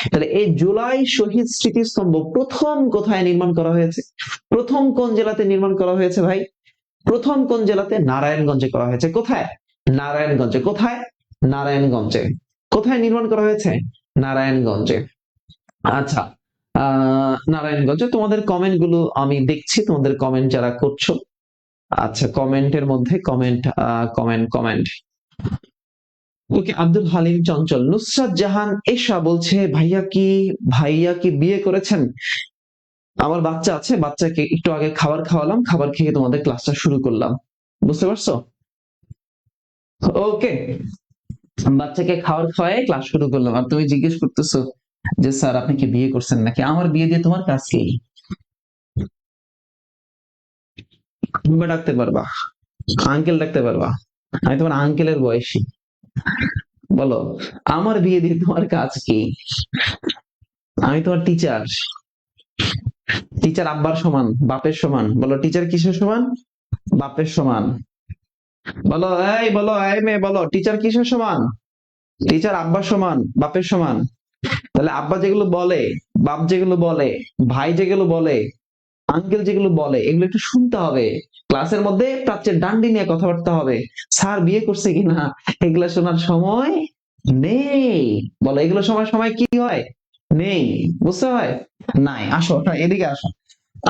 তাহলে এই জুলাই শহীদ স্মৃতিস্তম্ভ প্রথম কোথায় নির্মাণ করা হয়েছে? প্রথম কোন জেলাতে নির্মাণ করা হয়েছে ভাই? প্রথম কোন জেলাতে? নারায়ণগঞ্জে করা হয়েছে। কোথায়? নারায়ণগঞ্জে। কোথায়? নারায়ণগঞ্জে। কোথায় নির্মাণ করা হয়েছে? নারায়ণগঞ্জে। আচ্ছা, নারায়ণগঞ্জে। তোমাদের কমেন্ট গুলো আমি দেখছি, তোমাদের কমেন্ট যারা করছো। আচ্ছা, কমেন্টের মধ্যে কমেন্ট, কমেন্ট কমেন্ট। ওকে, আব্দুল হালিম চঞ্চল। নুসরাত জাহান এশা বলছে ভাইয়া কি বিয়ে করেছেন? আমার বাচ্চা আছে, বাচ্চাকে একটু আগে খাবার খাওয়ালাম, খাবার খেয়ে তোমাদের ক্লাসটা শুরু করলাম। বুঝতে পারছো? ওকে, বাচ্চাকে খাবার খাওয়ায় ক্লাস শুরু করলাম, আর তুমি জিজ্ঞেস করতেছো যে স্যার আপনি কি বিয়ে করছেন নাকি? আমার বিয়ে দিয়ে তোমার কাজ কি? তুমি ডাকতে পারবা, আঙ্কেল ডাকতে পারবা, আমি তোমার আঙ্কেলের বয়সী। বলো, আমার বিয়ে দিয়ে তোমার কাজ কি? আমি তোমার টিচার। টিচার আব্বার সমান, বাপের সমান। বলো, টিচার কিসের সমান? বাপের সমান। বলো, বলো, এই মেয়ে বলো, টিচার কিসের সমান? টিচার আব্বার সমান, বাপের সমান। তাহলে আব্বা যেগুলো বলে, বাপ যেগুলো বলে, ভাই যেগুলো বলে, আঙ্কেল যেগুলো বলে, এগুলো একটু শুনতে হবে। ক্লাসের মধ্যে প্রাচ্যের ডান্ডি নিয়ে কথাবার্তা হবে, স্যার বিয়ে করছে কিনা এগুলো শোনার সময় নেই। বলো, এগুলো সময় সময় কি হয়? নেই। বুঝতে হয়? নাই। আসো, এদিকে আসো,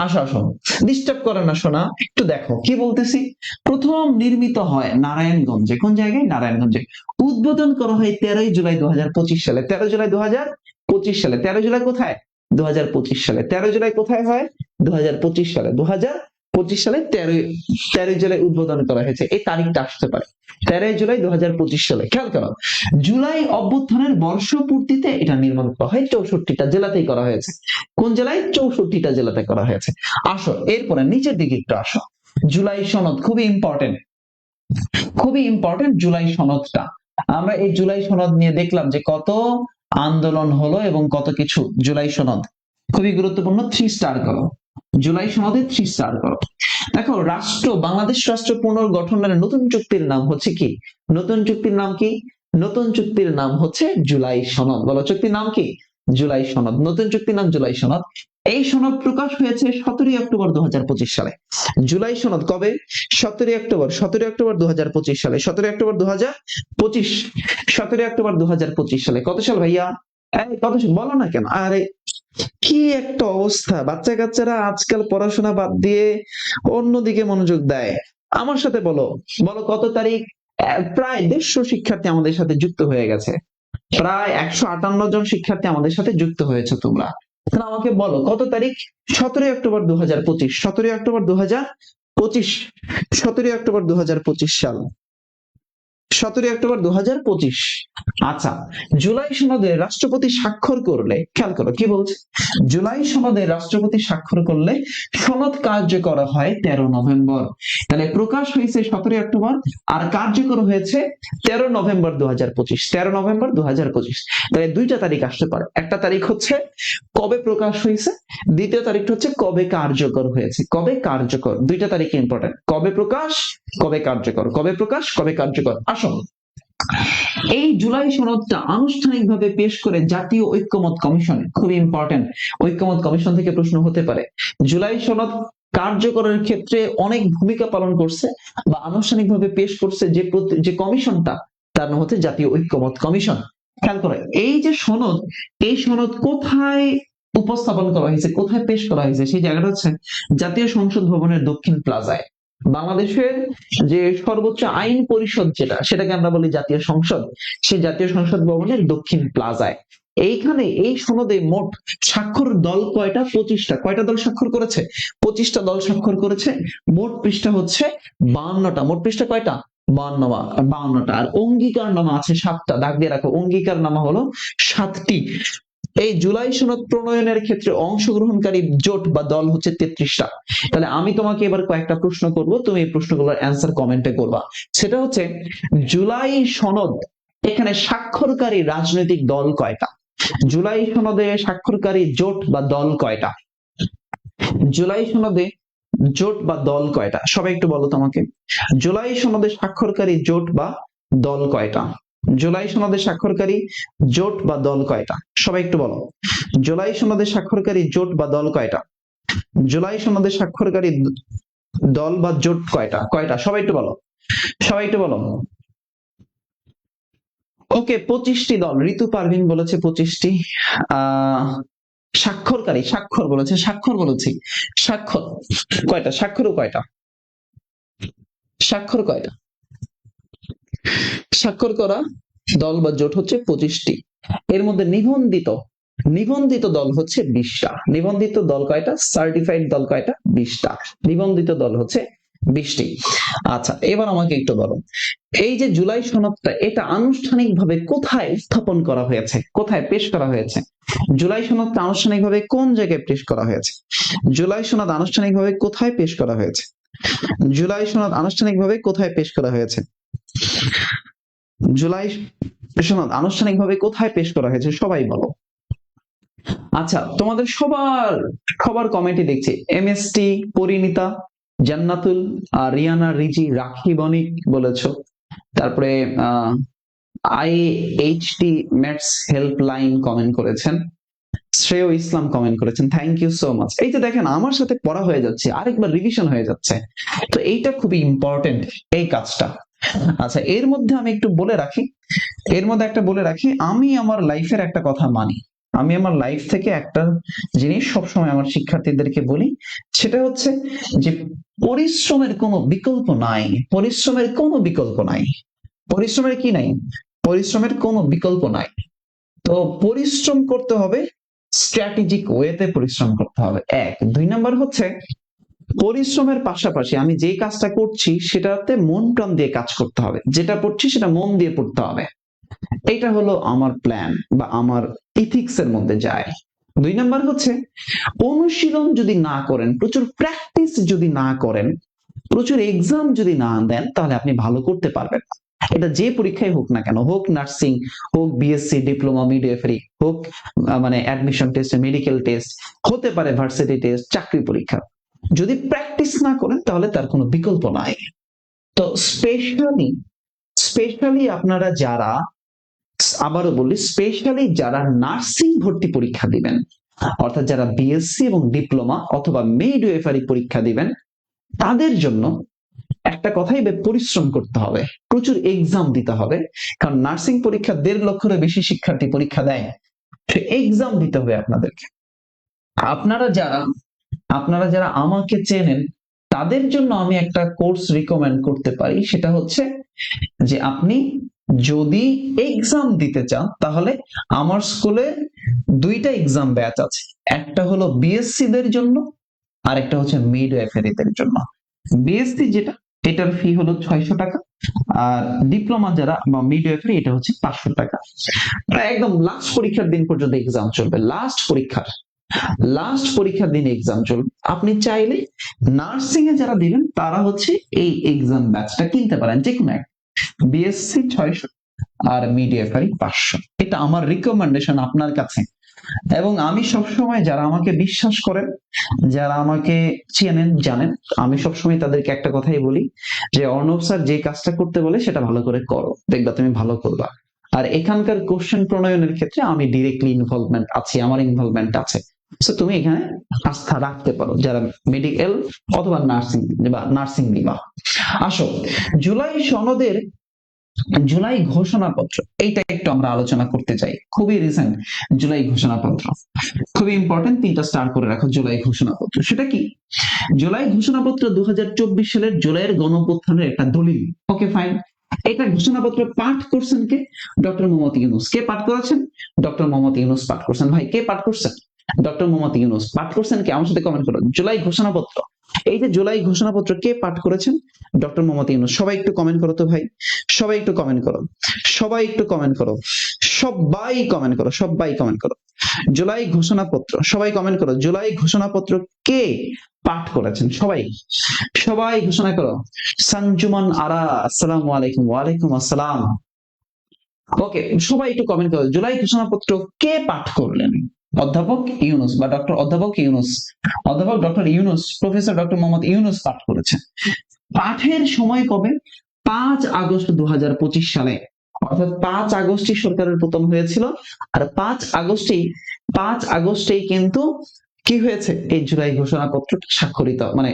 আসো আসো, ডিস্টার্ব করে না শোনা, একটু দেখো কি বলতেছি। প্রথম নির্মিত হয় নারায়ণগঞ্জে। কোন জায়গায়? নারায়ণগঞ্জে। উদ্বোধন করা হয় 13ই জুলাই 2025 সালে। 13 জুলাই 2025 সালে। 13 জুলাই কোথায়? 2025 সালে। 13 জুলাই কোথায় হয়? 2025 সালে। সালে 13 জুলাই উদ্বোধন করা হয়েছে। এই তারিখটা আসতে পারে 13 জুলাই 2025 সালে। খেয়াল করো, জুলাই অভ্যুত্থানের বর্ষপূর্তিতে এটা নির্মাণ করা হয়, 64টা জেলাতেই করা হয়েছে। কোন জেলায়? 64টা জেলাতে করা হয়েছে। আসো এরপরে নিচের দিকে একটু আসো। জুলাই সনদ খুবই ইম্পর্টেন্ট, খুবই ইম্পর্টেন্ট জুলাই সনদটা। আমরা এই জুলাই সনদ নিয়ে দেখলাম যে কত আন্দোলন হলো এবং কত কিছু। জুলাই সনদ খুবই গুরুত্বপূর্ণ, 3 স্টার করো। জুলাই সনদে 3 স্টার করো। দেখো, বাংলাদেশ রাষ্ট্র পুনর্গঠনের নতুন চুক্তির নাম হচ্ছে কি? নতুন চুক্তির নাম কি? নতুন চুক্তির নাম হচ্ছে জুলাই সনদ। বলো, চুক্তির নাম কি? জুলাই সনদ। নতুন চুক্তির নাম জুলাই সনদ। এই সনদ প্রকাশ হয়েছে 17 অক্টোবর 2025 সালে। জুলাই সনদ কবে? 17 অক্টোবর। 17 অক্টোবর 2025 সালে। 17 অক্টোবর 2025। 17 অক্টোবর 2025 সালে। কত সাল ভাইয়া? কত সাল বলো না কেন? আরে কি একটা অবস্থা! বাচ্চা কাচ্চারা আজকাল পড়াশোনা বাদ দিয়ে অন্যদিকে মনোযোগ দেয়। আমার সাথে বলো, বলো কত তারিখ? প্রায় 150 শিক্ষার্থী আমাদের সাথে যুক্ত হয়ে গেছে। প্রায় 158 জন শিক্ষার্থী আমাদের সাথে যুক্ত হয়েছে তোমরা। তাহলে আমাকে বলো কত তারিখ? 17 অক্টোবর 2025। 17 অক্টোবর 2025। 17 অক্টোবর 2025 সাল। 17 অক্টোবর 2025। আচ্ছা, জুলাই সনদে রাষ্ট্রপতি স্বাক্ষর করলে, খেয়াল করো কি বলছে, জুলাই সনদে রাষ্ট্রপতি স্বাক্ষর করলে সনদ কার্যকর হয় 13 নভেম্বর। তাহলে প্রকাশ হয়েছে 17 অক্টোবর আর কার্যকর হয়েছে 13 নভেম্বর 2025। 13 নভেম্বর 2025। তাহলে দুইটা তারিখ আসতে পারে। একটা তারিখ হচ্ছে কবে প্রকাশ হয়েছে, দ্বিতীয় তারিখটা হচ্ছে কবে কার্যকর হয়েছে। কবে কার্যকর, দুইটা তারিখ ইম্পর্টেন্ট। কবে প্রকাশ, কবে কার্যকর। কবে প্রকাশ, কবে কার্যকর। আসুন, এই জুলাই সনদটা আনুষ্ঠানিকভাবে পেশ করে জাতীয় ঐক্যমত কমিশন। খুবই ইম্পর্টেন্ট, ঐক্যমত কমিশন থেকে প্রশ্ন হতে পারে। জুলাই সনদ কার্যকরের ক্ষেত্রে অনেক ভূমিকা পালন করছে বা আনুষ্ঠানিকভাবে পেশ করছে যে কমিশনটা, তার নাম হচ্ছে জাতীয় ঐক্যমত কমিশন। খেয়াল করে, এই যে সনদ, এই সনদ কোথায় উপস্থাপন করা হয়েছে, কোথায় পেশ করা হয়েছে? সেই জায়গাটা হচ্ছে জাতীয় সংসদ ভবনের দক্ষিণ প্লাজায়। বাংলাদেশের যে সর্বোচ্চ আইন পরিষদ যেটা, সেটাকে আমরা বলি জাতীয় সংসদ। সেই জাতীয় সংসদ ভবনের দক্ষিণ প্লাজায়। এইখানে এই সনদে মোট স্বাক্ষর দল কয়টা? 25টা। কয়টা দল স্বাক্ষর করেছে? 25টা দল স্বাক্ষর করেছে। মোট পৃষ্ঠা হচ্ছে 52টা। মোট পৃষ্ঠা কয়টা? 52টা। আর অঙ্গীকার নামা আছে 7টা। দাগ দিয়ে রাখো, অঙ্গীকার নামা হলো 7টি। এই জুলাই সনদ প্রণয়নের ক্ষেত্রে অংশগ্রহণকারী জোট বা দল হচ্ছে 33টা। তাহলে আমি তোমাকে এবার কয়েকটা প্রশ্ন করব, তুমি এই প্রশ্নগুলোর অ্যান্সার কমেন্টে করবা। সেটা হচ্ছে, জুলাই সনদ এখানে স্বাক্ষরকারী রাজনৈতিক দল কয়টা? জুলাই সনদে স্বাক্ষরকারী জোট বা দল কয়টা? জুলাই সনদে জোট বা দল কয়টা? সবাই একটু বলো তো আমাকে। জুলাই সনদে স্বাক্ষরকারী জোট বা দল কয়টা? জুলাই সনদে স্বাক্ষরকারী জোট বা দল কয়টা? সবাই একটু বলো। জুলাই সনদে স্বাক্ষরকারী জোট বা দল কয়টা? জুলাই সনদে স্বাক্ষরকারী দল বা জোট কয়টা? কয়টা? সবাই একটু বলো, সবাই একটু বলো। ওকে, 25টি দল। ঋতু পারভিন বলেছে 25টি। স্বাক্ষরকারী, স্বাক্ষর বলেছে, স্বাক্ষর বলেছি, স্বাক্ষর কয়টা? স্বাক্ষরও কয়টা? স্বাক্ষর কয়টা? স্বাক্ষর করা দল বা জোট হচ্ছে 25টি। এর মধ্যে নিবন্ধিত, নিবন্ধিত দল হচ্ছে 20টা। নিবন্ধিত দল কয়টা? সার্টিফাইড দল কয়টা? 20টা। নিবন্ধিত দল হচ্ছে 20টি। আচ্ছা, এবার আমাকে একটু বলো, এই যে জুলাই সনদটা, এটা আনুষ্ঠানিকভাবে কোথায় স্থাপন করা হয়েছে, কোথায় পেশ করা হয়েছে? জুলাই সনদটা আনুষ্ঠানিকভাবে কোন জায়গায় পেশ করা হয়েছে? জুলাই সনদ আনুষ্ঠানিকভাবে কোথায় পেশ করা হয়েছে? জুলাই সনদ আনুষ্ঠানিকভাবে কোথায় পেশ করা হয়েছে? জুলাই সনদ আনুষ্ঠানিকভাবে কোথায় পেশ করা হয়েছে? সবাই বলো। আচ্ছা, তোমাদের সবার সবার কমেন্টে দেখছি এমএসটি, পরিণীতা, জান্নাতুল, রিয়ানা, রিজি, রাখি, বণিক বলেছো। তারপরে IHT ম্যাথস হেল্পলাইন কমেন্ট করেছেন। শ্রেয় ইসলাম কমেন্ট করেছেন। Thank you so much. এই যে দেখেন, আমার সাথে পড়া হয়ে যাচ্ছে, আরেকবার রিভিশন হয়ে যাচ্ছে। তো এইটা খুবই ইম্পর্টেন্ট, এই কাজটা। আচ্ছা, এর মধ্যে আমি একটু বলে রাখি, এর মধ্যে একটা বলে রাখি, আমি আমার লাইফের একটা কথা মানি। আমি আমার লাইফ থেকে একটা জিনিস সবসময় আমার শিক্ষার্থীদেরকে বলি, সেটা হচ্ছে যে পরিশ্রমের কোনো বিকল্প নাই। পরিশ্রমের কোনো বিকল্প নাই। পরিশ্রমের কি নাই? পরিশ্রমের কোনো বিকল্প নাই। তো পরিশ্রম করতে হবে, স্ট্র্যাটেজিক ওয়েতে পরিশ্রম করতে হবে। 1 2 নাম্বার হচ্ছে পরিশ্রমের পাশাপাশি আমি যে কাজটা করছি সেটাতে মন প্রাণ দিয়ে কাজ করতে হবে, যেটা পড়ছি সেটা মন দিয়ে পড়তে হবে। এটা হলো আমার প্ল্যান বা আমার ইথিক্স এর মধ্যে যায়। 2 নাম্বার হচ্ছে অনুশীলন যদি না করেন, প্রচুর প্র্যাকটিস যদি না করেন, প্রচুর এক্সাম যদি না দেন, তাহলে আপনি ভালো করতে পারবেন না। এটা যে পরীক্ষায় হোক না কেন, হোক নার্সিং, হোক বিএসসি, ডিপ্লোমা, মিডওয়াইফারি, হোক মানে অ্যাডমিশন টেস্ট, মেডিকেল টেস্ট, হতে পারে ভার্সিটি টেস্ট, চাকরি পরীক্ষা, যদি প্র্যাকটিস না করেন তাহলে তার কোনো বিকল্প নাই। তো স্পেশালি আপনারা যারা, আবারও বলি, স্পেশালি যারা নার্সিং ভর্তি পরীক্ষা দিবেন, অর্থাৎ যারা বিএসসি এবং ডিপ্লোমা অথবা মিডওয়াইফারি পরীক্ষা দিবেন, তাদের জন্য একটা কথাই, পরিশ্রম করতে হবে, প্রচুর এক্সাম দিতে হবে। কারণ নার্সিং পরীক্ষা 1.5 লক্ষেরও বেশি শিক্ষার্থী পরীক্ষা দেয়, এক্সাম দিতে হবে আপনাদেরকে। আপনারা যারা আমাকে চেনেন, তাদের জন্য আমি একটা কোর্স রিকমেন্ড করতে পারি, সেটা হচ্ছে যে আপনি যদি এক্সাম দিতে চান, তাহলে আমার স্কুলে 2টা এক্সাম ব্যাচ আছে। একটা হলো বিএসসি দের জন্য, আর একটা হচ্ছে মিডওয়াইফারিদের জন্য। বিএসসি যেটা, এটার ফি হলো 600 টাকা, আর ডিপ্লোমা যারা বা মিডওয়াইফারি, এটা হচ্ছে 500 টাকা। একদম লাস্ট পরীক্ষার দিন পর্যন্ত এক্সাম চলবে, লাস্ট পরীক্ষার দিন এক্সাম চলবে। আপনি চাইলে নার্সিং এ যারা দিবেন তারা হচ্ছে এই এক্সাম ব্যাচটা কিনতে পারেন, যে কোনো একটা। বিএসসি 600 আর মিডওয়াইফারি 500। এটা আমার রিকমেন্ডেশন আপনার কাছে। এবং আমি সবসময়, যারা আমাকে বিশ্বাস করেন, যারা আমাকে চেনেন, জানেন, আমি সবসময় তাদেরকে একটা কথাই বলি যে অর্ণব স্যার যে কাজটা করতে বলে সেটা ভালো করে করো, দেখবা তুমি ভালো করবা। আর এখানকার কোশ্চেন প্রণয়নের ক্ষেত্রে আমি ডিরেক্টলি ইনভলভমেন্ট আছি, আমার ইনভলভমেন্ট আছে। তো তুমি এখানে আস্থা রাখতে পারো, যারা মেডিকেল অথবা নার্সিং নিবা। আসো, জুলাই ঘোষণাপত্র, এইটা একটু আমরা আলোচনা করতে চাই। খুবই রিসেন্ট জুলাই ঘোষণাপত্র, খুবই ইম্পর্টেন্ট। 3টা স্টার করে রাখো। জুলাই ঘোষণাপত্র সেটা কি? জুলাই ঘোষণাপত্র 2024 সালের জুলাইয়ের গণঅভ্যুত্থানের একটা দলিল। ওকে, ফাইন। এটা ঘোষণাপত্র পাঠ করছেন কে? ডক্টর মোহাম্মদ ইউনূস। কে পাঠ করেছেন? ডক্টর মোহাম্মদ ইউনূস পাঠ করছেন। ভাই, কে পাঠ করছেন? ডক্টর মোহাম্মদ ইউনূস পাঠ করছেন। কে? আমার সাথে কমেন্ট করো। জুলাই ঘোষণাপত্র, এই যে জুলাই ঘোষণাপত্র কে পাঠ করেছেন? ডক্টর মোহাম্মদ ইউনূস। সবাই একটু কমেন্ট করো তো ভাই, সবাই একটু কমেন্ট করো, সবাই একটু কমেন্ট করো, সবাই কমেন্ট করো, সবাই কমেন্ট করো। জুলাই ঘোষণাপত্র, সবাই কমেন্ট করো। জুলাই ঘোষণাপত্র কে পাঠ করেছেন? সবাই সবাই ঘোষণা করো। সঞ্জুমান আরা, আসসালামু আলাইকুম। ওয়ালাইকুম আসসালাম। ওকে, সবাই একটু কমেন্ট করো। জুলাই ঘোষণাপত্র কে পাঠ করলেন? অধ্যাপক ইউনূস বা অধ্যাপক ইউনূস, অধ্যাপক doctor Yunus, professor doctor Mohammad Yunus পাঠ করেছেন। পাঠের সময় কবে? 5 আগস্ট 2025 সালে। অর্থাৎ 5 আগস্টই সরকারের পতন হয়েছিল। আর 5 আগস্টেই কিন্তু কি হয়েছে? এই জুলাই ঘোষণাপত্রটি স্বাক্ষরিত, মানে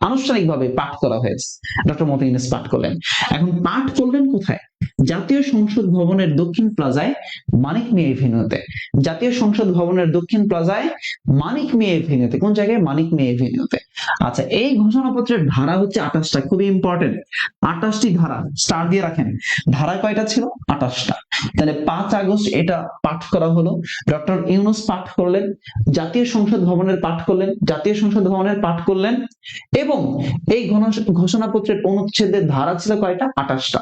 আনুষ্ঠানিকভাবে পাঠ করা হয়েছে। ডক্টর মোহাম্মদ ইউনূস পাঠ করলেন। এখন পাঠ করলেন কোথায়? জাতীয় সংসদ ভবনের দক্ষিণ প্লাজায় মানিক মিয়া এভিনিউতে। জাতীয় সংসদ ভবনের দক্ষিণ প্লাজায় মানিক মিয়া এভিনিউতে। কোন জায়গায়? মানিক মিয়া এভিনিউতে। আচ্ছা, এই ঘোষণাপত্রের ধারা হচ্ছে 28টা। খুবই ইম্পর্টেন্ট, 28টি ধারা। স্টার দিয়ে রাখেন। ধারা কয়টা ছিল? 28টা। তাহলে 5 আগস্ট এটা পাঠ করা হলো, ডক্টর ইউনূস পাঠ করলেন, জাতীয় সংসদ ভবনের পাঠ করলেন, জাতীয় সংসদ ভবনের পাঠ করলেন। এবং এই ঘোষণাপত্রের অনুচ্ছেদের ধারা ছিল কয়টা? 28টা।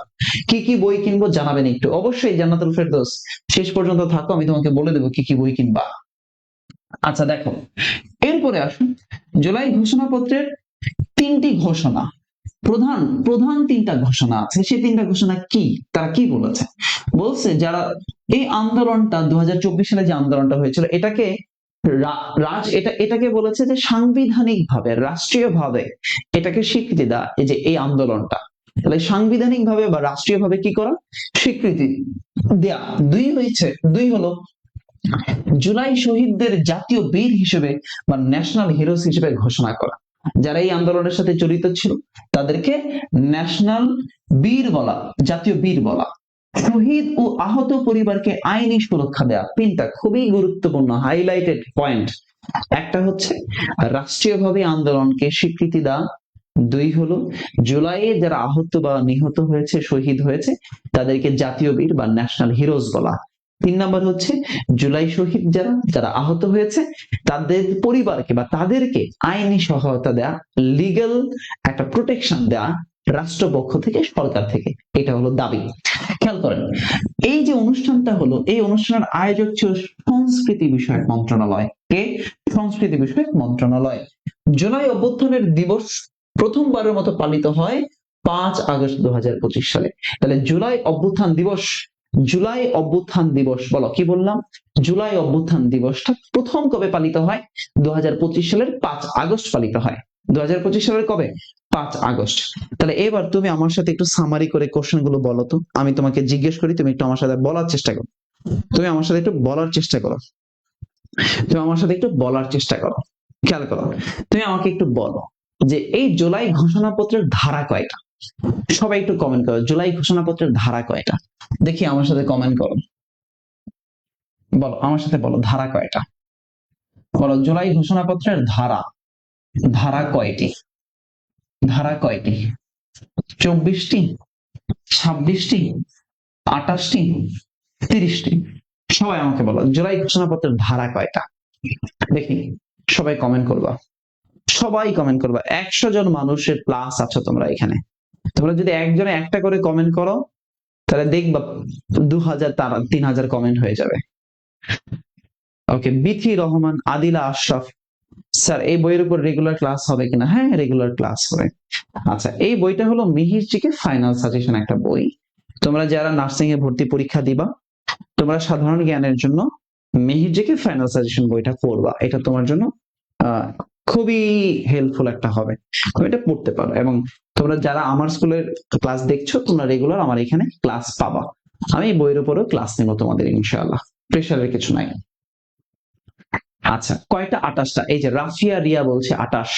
কি কি বই কিনবো জানাবেন একটু, অবশ্যই জান্নাতুল ফেরদৌস শেষ পর্যন্ত থাকো, আমি তোমাকে বলে দেবো কি কি বই কিনবা। আচ্ছা দেখো, এরপরে আসুন জুলাই ঘোষণাপত্রের 3টি ঘোষণা, প্রধান প্রধান 3টা ঘোষণা আছে। সেই 3টা ঘোষণা কি, তারা কি বলেছে? বলছে যারা এই আন্দোলনটা 2024 সালে যে আন্দোলনটা হয়েছিল, এটাকে এটাকে বলেছে যে সাংবিধানিক ভাবে, রাষ্ট্রীয় ভাবে এটাকে স্বীকৃতি দেওয়া। এই যে এই আন্দোলনটা, তাহলে সাংবিধানিক ভাবে বা রাষ্ট্রীয় ভাবে কি করা? স্বীকৃতি দেয়া। 2 হলো জুলাই শহীদদের জাতীয় বীর হিসেবে বা ন্যাশনাল হিরোজ হিসেবে ঘোষণা করা। যারা এই আন্দোলনের সাথে জড়িত ছিল তাদেরকে ন্যাশনাল বীর বলা, জাতীয় বীর বলা। শহীদ ও আহত পরিবারকে আইনি সুরক্ষা দেয়া। 3টা খুবই গুরুত্বপূর্ণ হাইলাইটেড পয়েন্ট। একটা হচ্ছে রাষ্ট্রীয়ভাবে আন্দোলনকে স্বীকৃতি দেওয়া। 2 হলো জুলাইয়ে যারা আহত বা নিহত হয়েছে, শহীদ হয়েছে, তাদেরকে জাতীয় বীর বা ন্যাশনাল হিরোজ বলা। 3 নাম্বার হচ্ছে জুলাই শহীদ যারা যারা আহত হয়েছে তাদের পরিবারকে বা তাদেরকে আইনি সহায়তা দেয়া, লিগ্যাল একটা প্রোটেকশন দেয়া রাষ্ট্রপক্ষ থেকে, সরকার থেকে। এটা হলো দাবি। খেয়াল করেন, এই যে অনুষ্ঠানটা হলো, এই অনুষ্ঠানের আয়োজক ছিল সংস্কৃতি বিষয়ক মন্ত্রণালয়। কে? সংস্কৃতি বিষয়ক মন্ত্রণালয়। জুলাই অভ্যুত্থানের দিবস প্রথমবারের মতো পালিত হয় 5 আগস্ট 2025 সালে। তাহলে জুলাই অভ্যুত্থান দিবস, জুলাই অভ্যুত্থান দিবস, বলো কি বললাম? জুলাই অভ্যুত্থান দিবসটা প্রথম কবে পালিত হয়? 2025 সালের 5 আগস্ট পালিত হয়। 2025 সালের কবে? 5 আগস্ট। তাহলে এবার তুমি আমার সাথে একটু সামারি করে কোশ্চেন গুলো বলো তো। আমি তোমাকে জিজ্ঞেস করি, তুমি একটু আমার সাথে বলার চেষ্টা করো। তুমি আমার সাথে একটু বলার চেষ্টা করো। তুমি আমার সাথে একটু বলার চেষ্টা করো। খেয়াল করো, তুমি আমাকে একটু বলো যে এই জুলাই ঘোষণাপত্রের ধারা কয়টা? সবাই একটু কমেন্ট করো, জুলাই ঘোষণাপত্রের ধারা কয়টা? দেখি আমার সাথে কমেন্ট করো। বলো, আমার সাথে বলো, ধারা কয়টা? বলো, জুলাই ঘোষণাপত্রের ধারা, ধারা কয়টি? ধারা কয়টি? 24টি, 26টি, 28টি, 30টি? সবাই আমাকে বলো, জুলাই ঘোষণাপত্রের ধারা কয়টা? দেখি, সবাই কমেন্ট করবা, সবাই কমেন্ট করবা। 100 জন মানুষের প্লাস আছো তোমরা এখানে। তোমরা যদি একজনে একটা করে কমেন্ট করো, তাহলে দেখবা 2000, 3000 কমেন্ট হয়ে যাবে। ওকে, বিথি রহমান, আদিলা আশরাফ, স্যার এই বইয়ের উপর রেগুলার ক্লাস হবে কিনা? হ্যাঁ, রেগুলার ক্লাস হবে। আচ্ছা, এই বইটা হলো মিহির জিকে ফাইনাল সাজেশন একটা বই। তোমরা যারা নার্সিং এ ভর্তি পরীক্ষা দিবা, তোমরা সাধারণ জ্ঞানের জন্য মিহির জিকে ফাইনাল সাজেশন বইটা পড়বা। এটা তোমার জন্য খুবই হেল্পফুল একটা হবে। তুমি এটা পড়তে পারো। এবং তোমরা যারা আমার স্কুলের ক্লাস দেখছো, তোমরা রেগুলার আমার এখানে ক্লাস পাবা। আমি এই বইয়ের উপরও ক্লাস নেবো তোমাদের, ইনশাআল্লাহ। প্রেশারের কিছু নাই। আচ্ছা, কয়টা? 28টা। এই যে রাফিয়া রিয়া বলছে 28।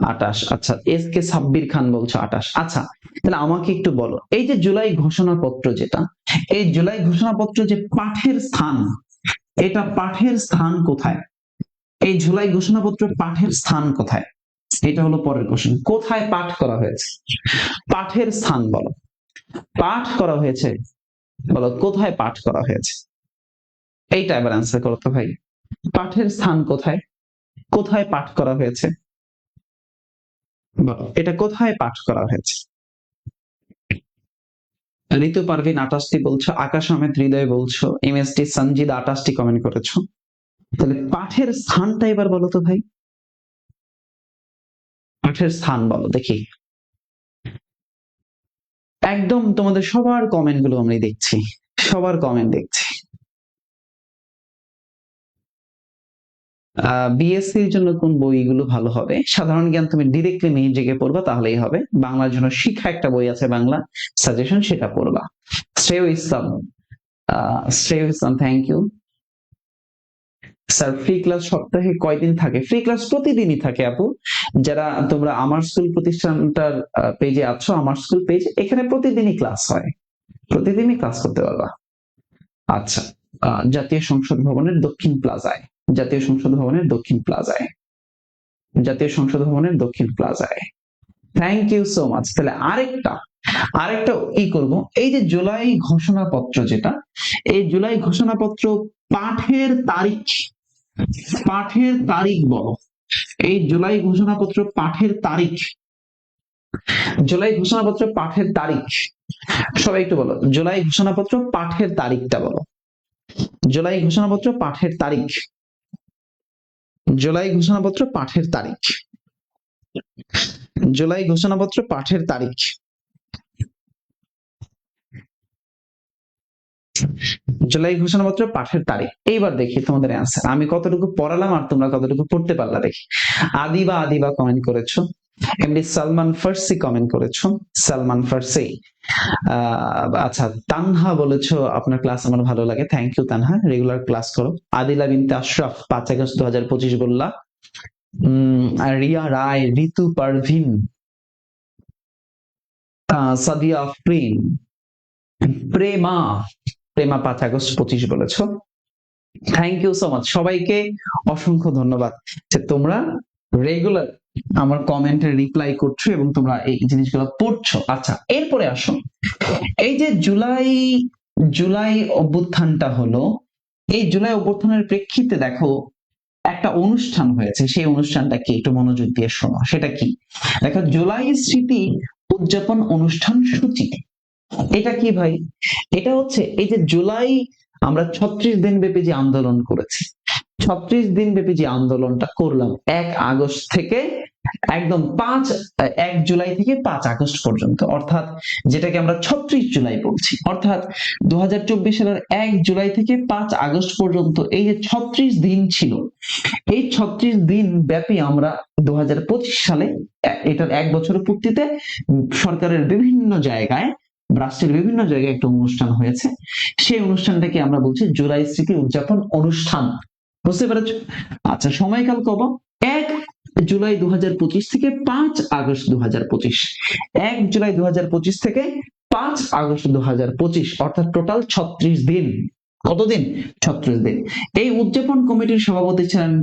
28। আচ্ছা, এস কে সাব্বির খান বলছে 28। আচ্ছা, তাহলে আমাকে একটু বলো, এই যে জুলাই ঘোষণাপত্র যেটা, এই জুলাই ঘোষণাপত্র যে পাঠের স্থান, এটা পাঠের স্থান কোথায়? এই জুলাই ঘোষণাপত্র পাঠের স্থান কোথায়? এটা হলো পরের কোশ্চেন। কোথায় পাঠ করা হয়েছে? পাঠের স্থান বলো। পাঠ করা হয়েছে, বলো কোথায় পাঠ করা হয়েছে? এইটা এবার অ্যান্সার করো তো ভাই। পাঠের স্থান কোথায়? কোথায় পাঠ করা হয়েছে? বলো, এটা কোথায় পাঠ করা হয়েছে? ঋতু পারভিন 28টি বলছো, আকাশ আহমেদ হৃদয় বলছো, এমএসটি সঞ্জিদ 28টি কমেন্ট করেছো। তাহলে পাঠের স্থানটা এবার বলো তো ভাই। পাঠের স্থান বলো দেখি। একদম তোমাদের সবার কমেন্ট গুলো আমি দেখছি, সবার কমেন্ট দেখছি। বিএসসির জন্য কোন বইগুলো ভালো হবে? সাধারণ জ্ঞান তুমি ডিরেক্টলি নিজেকে পড়বা, তাহলেই হবে। বাংলার জন্য শিক্ষা একটা বই আছে, বাংলা সাজেশন, সেটা পড়বা। Shreya Islam, Shreya Islam, thank you. Sir free class সপ্তাহে কয়দিন থাকে? ফ্রি ক্লাস প্রতিদিনই থাকে আপু। যারা তোমরা আমার স্কুল প্রতিষ্ঠানটার পেজে আছো, আমার স্কুল পেজ, এখানে প্রতিদিনই ক্লাস হয়, প্রতিদিনই ক্লাস করতে পারবা। আচ্ছা, জাতীয় সংসদ ভবনের দক্ষিণ প্লাজায়, জাতীয় সংসদ ভবনের দক্ষিণ প্লাজায়, জাতীয় সংসদ ভবনের দক্ষিণ প্লাজায়। Thank you so much. তাহলে আরেকটা ই করব, এই যে জুলাই ঘোষণাপত্র যেটা, এই জুলাই ঘোষণাপত্র পাঠের তারিখ, পাঠের তারিখ বলো। এই জুলাই ঘোষণাপত্র পাঠের তারিখ, জুলাই ঘোষণাপত্র পাঠের তারিখ, সবাই একটু বলো, জুলাই ঘোষণাপত্র পাঠের তারিখটা বলো। জুলাই ঘোষণাপত্র পাঠের তারিখ, জুলাই ঘোষণাপত্র পাঠের তারিখ, জুলাই ঘোষণাপত্র পাঠের তারিখ। জুলাই ঘোষণাপত্র পাঠের তারিখ। এইবার দেখি তোমাদের অ্যান্সার, আমি কতটুকু পড়ালাম আর তোমরা কতটুকু পড়তে পারলা দেখি। আদিবা কমেন্ট করেছো, এমডি সালমান ফার্সি কমেন্ট করেছো, সালমান ফার্সি। আচ্ছা, তানহা বলেছো আপনার ক্লাস আমার ভালো লাগে, thank you Tanha, regular class করো। আদিলা বিনতে আশরাফ 5 আগস্ট 2025 বললা। রিয়া রায়, ঋতু পারভিন, সাদিয়া আফরিন, প্রেমা 5 আগস্ট 25 বলেছো। থ্যাংক ইউ সো মাচ, সবাইকে অসংখ্য ধন্যবাদ যে তোমরা রেগুলার আমার কমেন্টে রিপ্লাই করছো এবং তোমরা এই জিনিসগুলো পড়ছো। আচ্ছা, এরপরে আসো, এই যে জুলাই জুলাই অভ্যুত্থানটা হলো, এই জুলাই অভ্যুত্থানের প্রেক্ষিতে দেখো একটা অনুষ্ঠান হয়েছে, সেই অনুষ্ঠানটা কি একটু মনোযোগ দিয়ে শোনো। সেটা কি? দেখো, জুলাই স্মৃতি উদযাপন অনুষ্ঠান সূচি। এটা কি ভাই? এটা হচ্ছে এই যে জুলাই, আমরা 36 দিন ব্যাপী যে আন্দোলন করেছি, 36 দিন ব্যাপী যে আন্দোলনটা করলাম 1 আগস্ট থেকে একদম 1 জুলাই থেকে 5 আগস্ট পর্যন্ত, অর্থাৎ যেটাকে আমরা 36 জুলাই বলছি, অর্থাৎ 2024 সালের 1 জুলাই থেকে 5 আগস্ট পর্যন্ত এই যে 36 দিন ছিল, এই 36 দিন ব্যাপী আমরা 2025 সালে এটার 1 বছরের পূর্তিতে সরকারের বিভিন্ন জায়গায়, রাষ্ট্রের বিভিন্ন জায়গায় একটা অনুষ্ঠান হয়েছে। সেই অনুষ্ঠানটাকে আমরা বলছি জুলাই স্মৃতি উদযাপন অনুষ্ঠান। বুঝতে পেরেছ? আচ্ছা, সময়কাল কব? 1 জুলাই 2025 থেকে 5 আগস্ট 2025। 1 জুলাই 2025 থেকে 5 আগস্ট 2025, অর্থাৎ টোটাল 36 দিন। কতদিন? 36 দিন। এই উদযাপন কমিটির সভাপতি ছিলেন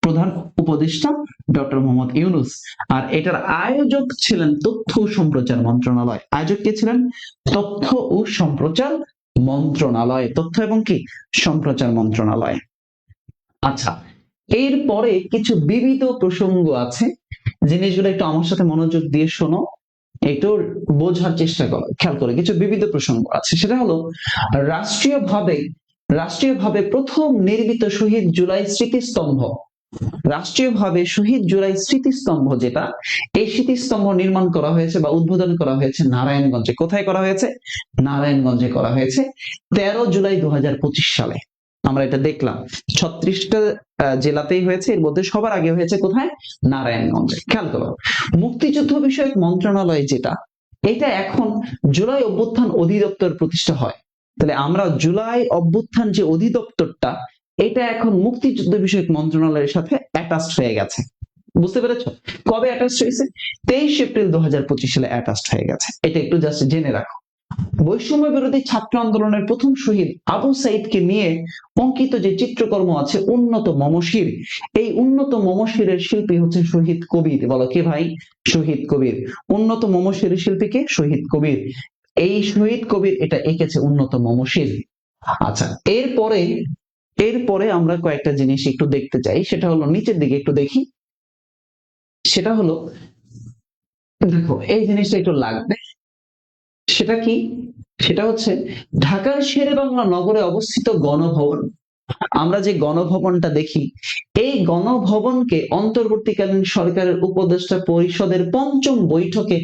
প্রধান উপদেষ্টা ডক্টর মোহাম্মদ ইউনূস, আর এটার আয়োজক ছিলেন তথ্য ও সম্প্রচার মন্ত্রণালয়। আয়োজক কে ছিলেন? তথ্য ও সম্প্রচার মন্ত্রণালয়, তথ্য এবং কি সম্প্রচার মন্ত্রণালয়। আচ্ছা, এরপরে কিছু বিবিধ প্রসঙ্গ আছে, জিনিসগুলো একটু আমার সাথে মনোযোগ দিয়ে শোনো, একটু বোঝার চেষ্টা করো, খেয়াল করে। কিছু বিবিধ প্রসঙ্গ আছে, সেটা হলো রাষ্ট্রীয়ভাবে প্রথম নির্মিত শহীদ জুলাই স্মৃতিস্তম্ভ। রাষ্ট্রীয়ভাবে শহীদ জুলাই স্মৃতিস্তম্ভ যেটা, এই স্মৃতিস্তম্ভ নির্মাণ করা হয়েছে বা উদ্বোধন করা হয়েছে নারায়ণগঞ্জে। কোথায় করা হয়েছে? নারায়ণগঞ্জে করা হয়েছে 13 জুলাই 2025 সালে। আমরা এটা দেখলাম 36টা জেলাতেই হয়েছে, এর মধ্যে সবার আগে হয়েছে কোথায়? নারায়ণগঞ্জে। খেয়াল করো, মুক্তিযুদ্ধ বিষয়ক মন্ত্রণালয় যেটা, এটা এখন জুলাই অভ্যুত্থান অধিদপ্তর প্রতিষ্ঠা হয়। তাহলে আমরা জুলাই অভ্যুত্থান যে অধিদপ্তরটা, এটা এখন মুক্তিযুদ্ধ বিষয়ক মন্ত্রণালয়ের সাথে অ্যাটাচড হয়ে গেছে। বুঝতে পেরেছো? কবে অ্যাটাচড হয়েছে? 23 এপ্রিল 2025 সালে অ্যাটাচড হয়ে গেছে। এটা একটু জাস্ট জেনে রাখো। বৈষম্য বিরোধী ছাত্র আন্দোলনের প্রথম শহীদ আবু সাইদকে নিয়ে অঙ্কিত যে চিত্রকর্ম আছে উন্নত মমশির, এই উন্নত মমশিরের শিল্পী হচ্ছে শহীদ কবির। বলো কে ভাই? শহীদ কবির। উন্নত মমশিরের শিল্পীকে শহীদ কবির। এই শহীদ কবির এটা এঁকেছে উন্নত মমশির। আচ্ছা, এরপরে আমরা কয়েকটা জিনিস একটু দেখতে চাই, সেটা হলো নিচের দিকে একটু দেখি। সেটা হলো, দেখো এই জিনিসটা একটু লাগবে। সেটা কি? সেটা হচ্ছে ঢাকার শেরেবাংলা নগরে অবস্থিত গণভবন। আমরা যে গণভবনটা দেখি, এই গণভবনকে অন্তর্বর্তীকালীন সরকারের উপদেষ্টা পরিষদের 5ম বৈঠকে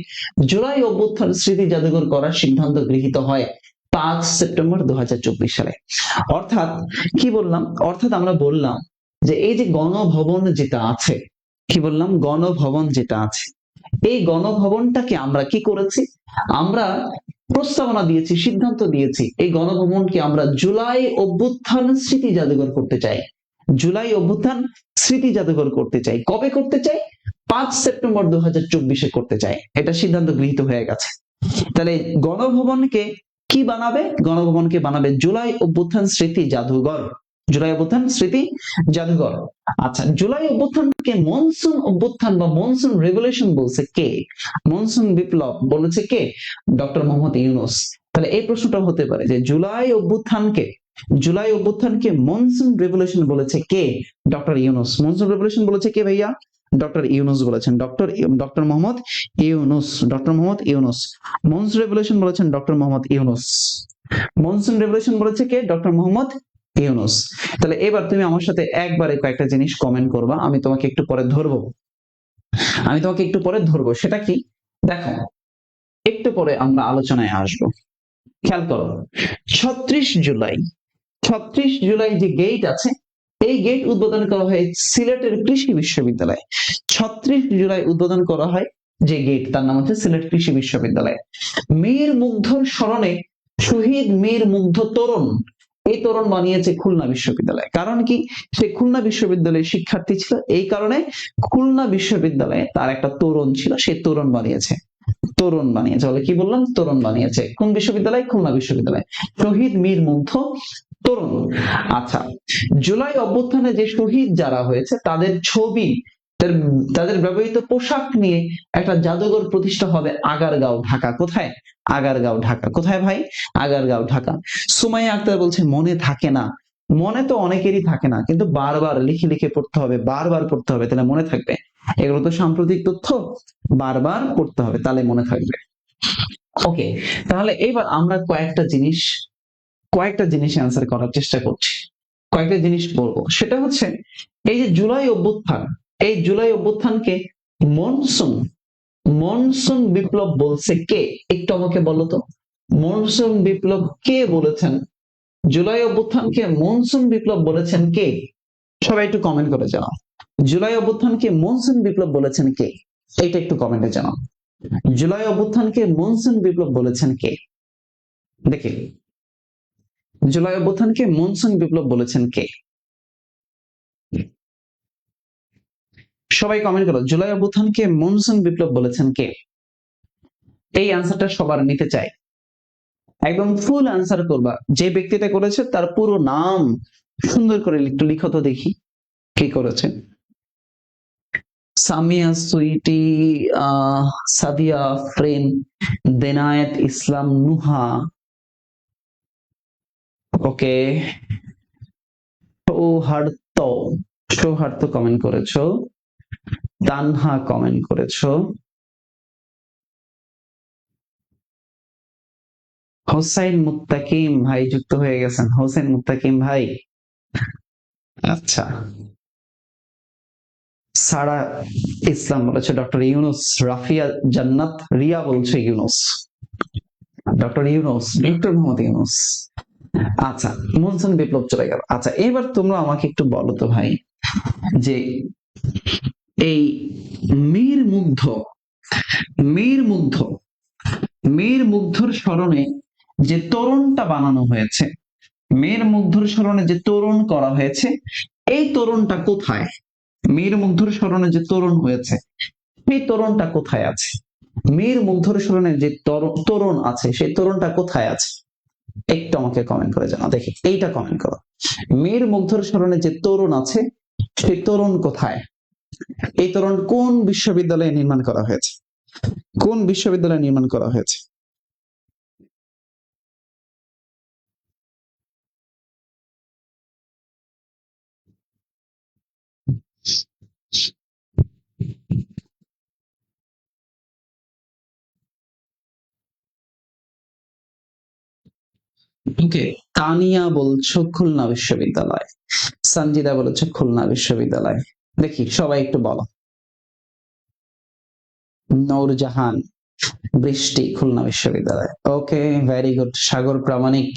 জুলাই অভ্যুত্থান স্মৃতি জাদুঘর করার সিদ্ধান্ত গৃহীত হয় 5 সেপ্টেম্বর 2024 সালে। অর্থাৎ কি বললাম? অর্থাৎ আমরা বললাম যে এই যে গণভবন যেটা আছে, কি বললাম? গণভবন যেটা আছে, এই গণভবনটাকে আমরা কি করেছি? আমরা প্রস্তাবনা দিয়েছি, সিদ্ধান্ত দিয়েছি, এই গণভবনকে আমরা জুলাই অভ্যুত্থান স্মৃতি জাদুঘর করতে চাই। জুলাই অভ্যুত্থান স্মৃতি জাদুঘর করতে চাই। কবে করতে চাই? 5 সেপ্টেম্বর 2024 করতে চাই। এটা সিদ্ধান্ত গৃহীত হয়ে গেছে। তাহলে গণভবনকে কি বানাবে? গণভবনকে বানাবে জুলাই অভ্যুত্থান স্মৃতি জাদুঘর। জুলাই অভ্যুত্থান স্মৃতি জাদুঘর। আচ্ছা, জুলাই অভ্যুত্থানকে মনসুন অভ্যুত্থান বা মনসুন রেভলিউশন বলছে কে? মনসুন বিপ্লব বলেছে কে? ডক্টর মোহাম্মদ ইউনূস। তাহলে এই প্রশ্নটা হতে পারে যে জুলাই অভ্যুত্থানকে মনসুন রেভলিউশন বলেছে কে? ডক্টর ইউনূস। মনসুন রেভলিউশন বলেছে কে ভাইয়া? ডক্টর ইউনূস বলেছেন। Doctor Mohammad Yunus. Doctor Mohammad Yunus. Monsoon revolution বলেছেন doctor Mohammad Yunus. Monsoon revolution বলেছে কে? ডক্টর মোহাম্মদ ইউনূস। তাহলে এবার তুমি আমার সাথে একবারে কয়েকটা জিনিস কমেন্ট করবা, আমি তোমাকে একটু পরে ধরবো। সেটা কি? দেখো, একটু পরে আমরা আলোচনায় আসবো। খেয়াল করো, 36 জুলাই যে গেট আছে, এই গেট উদ্বোধন করা হয় সিলেটের কৃষি বিশ্ববিদ্যালয়। 36 জুলাই উদ্বোধন করা হয় যে গেট, তার নাম হচ্ছে সিলেট কৃষি বিশ্ববিদ্যালয়। মীর মুগ্ধর স্মরণে শহীদ মীর মুগ্ধ তোরণ, এই তোরণ বানিয়েছে খুলনা বিশ্ববিদ্যালয়। কারণ কি? সে খুলনা বিশ্ববিদ্যালয়ের শিক্ষার্থী ছিল, এই কারণে খুলনা বিশ্ববিদ্যালয়ে তার একটা তোরণ ছিল, সে তোরণ বানিয়েছে। বলে কি বললাম? তোরণ বানিয়েছে। কোন বিশ্ববিদ্যালয়? খুলনা বিশ্ববিদ্যালয়। শহীদ মীর মুগ্ধ তোরণ। আচ্ছা, জুলাই অভ্যুত্থানে যে শহীদ যারা হয়েছে তাদের ছবি তাদের ব্যবহৃত পোশাক নিয়ে একটা জাদুঘর প্রতিষ্ঠা হবে আগারগাঁও ঢাকা। কোথায়? আগারগাঁও ঢাকা। কোথায় ভাই? আগারগাঁও ঢাকা। সুমাইয়া আক্তার বলছে মনে থাকে না। মনে তো অনেকেরই থাকে না, কিন্তু বারবার লিখে লিখে পড়তে হবে, বারবার পড়তে হবে, তাহলে মনে থাকবে। এগুলো তো সাম্প্রতিক তথ্য, বারবার পড়তে হবে তাহলে মনে থাকবে। ওকে, তাহলে এবার আমরা কয়েকটা জিনিস অ্যান্সার করার চেষ্টা করছি, কয়েকটা জিনিস বলবো। সেটা হচ্ছে এই যে জুলাই অভ্যুত্থান, এই জুলাই অভ্যুত্থানকে মনসুন মনসুন বিপ্লব বলছে কে? একটু আমাকে বলো তো, মনসুন বিপ্লব কে বলেছেন? জুলাই অভ্যুত্থানকে মনসুন বিপ্লব বলেছেন কে? সবাই একটু কমেন্ট করে জানাও। জুলাই অভ্যুত্থানকে মনসুন বিপ্লব বলেছেন কে? এটা একটু কমেন্টে জানাও। জুলাই অভ্যুত্থানকে মনসুন বিপ্লব বলেছেন কে? দেখি, জুলাই অভ্যুত্থানকে মনসুন বিপ্লব বলেছেন কে? সবাই কমেন্ট করো, জুলাই অভ্যুত্থানকে মনসুন বিপ্লব বলেছেন কে? এই আনসারটা সবার নিতে চাই। একদম ফুল আনসার করবা। যে ব্যক্তিটা করেছে তার পুরো নাম সুন্দর করে একটু লিখো তো দেখি কে করেছে। সামিয়া সুইটি, সাদিয়া ফ্রেন, দেনায়েত ইসলাম নুহা, ওকে, সৌহার্দ্য, সৌহার্দ্য কমেন্ট করেছো, তানহা কমেন্ট করেছো, হোসাইন মুত্তাকিম ভাই যুক্ত হয়ে গেছেন। হোসেন মুত্তাকিম ভাই, আচ্ছা। সারা ইসলাম বলেছে ডক্টর ইউনুস, রাফিয়া জান্নাত রিয়া বলছে ইউনুস, ডক্টর ইউনুস, ডক্টর মোহাম্মদ ইউনুস। আচ্ছা, মনসুন বিপ্লব চলে গেল। আচ্ছা, এবার তোমরা আমাকে একটু বলো তো ভাই, যে এই মীর মুগ্ধ মীর মুগ্ধ মীর মুগ্ধর স্মরণে যে তোরণটা বানানো হয়েছে, মীর মুগ্ধর স্মরণে যে তোরণ করা হয়েছে, এই তোরণটা কোথায়? মীর মুগ্ধর স্মরণে যে তোরণ হয়েছে, সেই তোরণটা কোথায় আছে? মীর মুগ্ধর স্মরণে যে তোরণ আছে, সেই তোরণটা কোথায় আছে? একটু আমাকে কমেন্ট করে জানাও দেখি, এইটা কমেন্ট করো। মীর মুগ্ধর স্মরণে যে তোরণ আছে, সেই তোরণ কোথায়? এই তোরণ কোন বিশ্ববিদ্যালয়ে নির্মাণ করা হয়েছে? কোন বিশ্ববিদ্যালয়ে নির্মাণ করা হয়েছে? ওকে, তানিয়া বলছো খুলনা বিশ্ববিদ্যালয়, সঞ্জিদা বলেছে খুলনা বিশ্ববিদ্যালয়। দেখি সবাই একটু বলো। নূরজাহান, বৃষ্টি খুলনা বিশ্ববিদ্যালয়। ওকে, ভেরি গুড। সাগর প্রামাণিক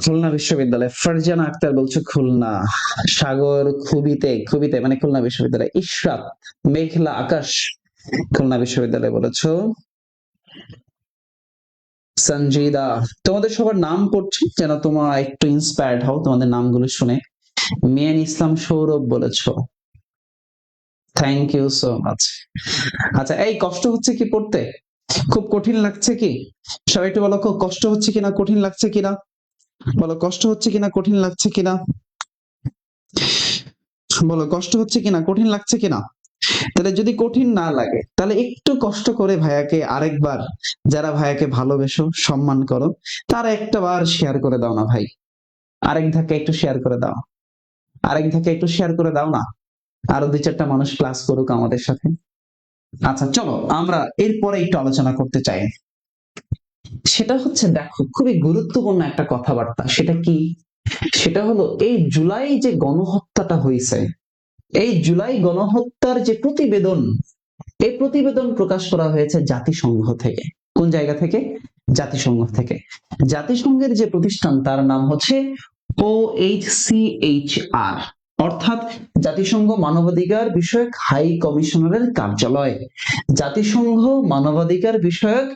খুলনা বিশ্ববিদ্যালয়। ফারজানা আক্তার বলছে খুলনা। সাগর খুবিতে মানে খুলনা বিশ্ববিদ্যালয়। ইশরাত, মেঘলা আকাশ খুলনা বিশ্ববিদ্যালয় বলেছো। সঞ্জিদা, তোমাদের সবার নাম পড়ছি যেন তোমরা একটু ইন্সপায়ার্ড হও তোমাদের নামগুলো শুনে। মিয়ান ইসলাম সৌরভ বলেছো, থ্যাংক ইউ সো মাচ। আচ্ছা, এই কষ্ট হচ্ছে কি পড়তে? খুব কঠিন লাগছে কি? সবাই একটু বলো, খুব কষ্ট হচ্ছে কিনা, কঠিন লাগছে কিনা? বলো কষ্ট হচ্ছে কিনা, কঠিন লাগছে কিনা? বলো কষ্ট হচ্ছে কিনা, কঠিন লাগছে কিনা? তাহলে যদি কঠিন না লাগে তাহলে একটু কষ্ট করে ভাইয়াকে আরেকবার, যারা ভাইয়াকে ভালোবেসো সম্মান করো, তারা একটা বার শেয়ার করে দাও না ভাই। আরেক ধাক্কা একটু শেয়ার করে দাও, আরেক ধাক্কা একটু শেয়ার করে দাও না। আরো দুই চারটা মানুষ ক্লাস করুক আমাদের সাথে। আচ্ছা চলো আমরা এরপরে একটু আলোচনা করতে চাই। সেটা হচ্ছে, দেখো খুবই গুরুত্বপূর্ণ একটা কথাবার্তা। সেটা কি? সেটা হলো এই জুলাই যে গণহত্যাটা হয়েছে, এই জুলাই গণহত্যার যে প্রতিবেদন, এই প্রতিবেদন প্রকাশ করা হয়েছে জাতিসংঘ থেকে। কোন জায়গা থেকে? জাতিসংঘ থেকে। জাতিসংঘের যে প্রতিষ্ঠান তার নাম হচ্ছে OHCHR, অর্থাৎ জাতিসংঘ মানবাধিকার বিষয়ক হাই কমিশনারের কার্যালয়। জাতিসংঘ মানবাধিকার বিষয়ক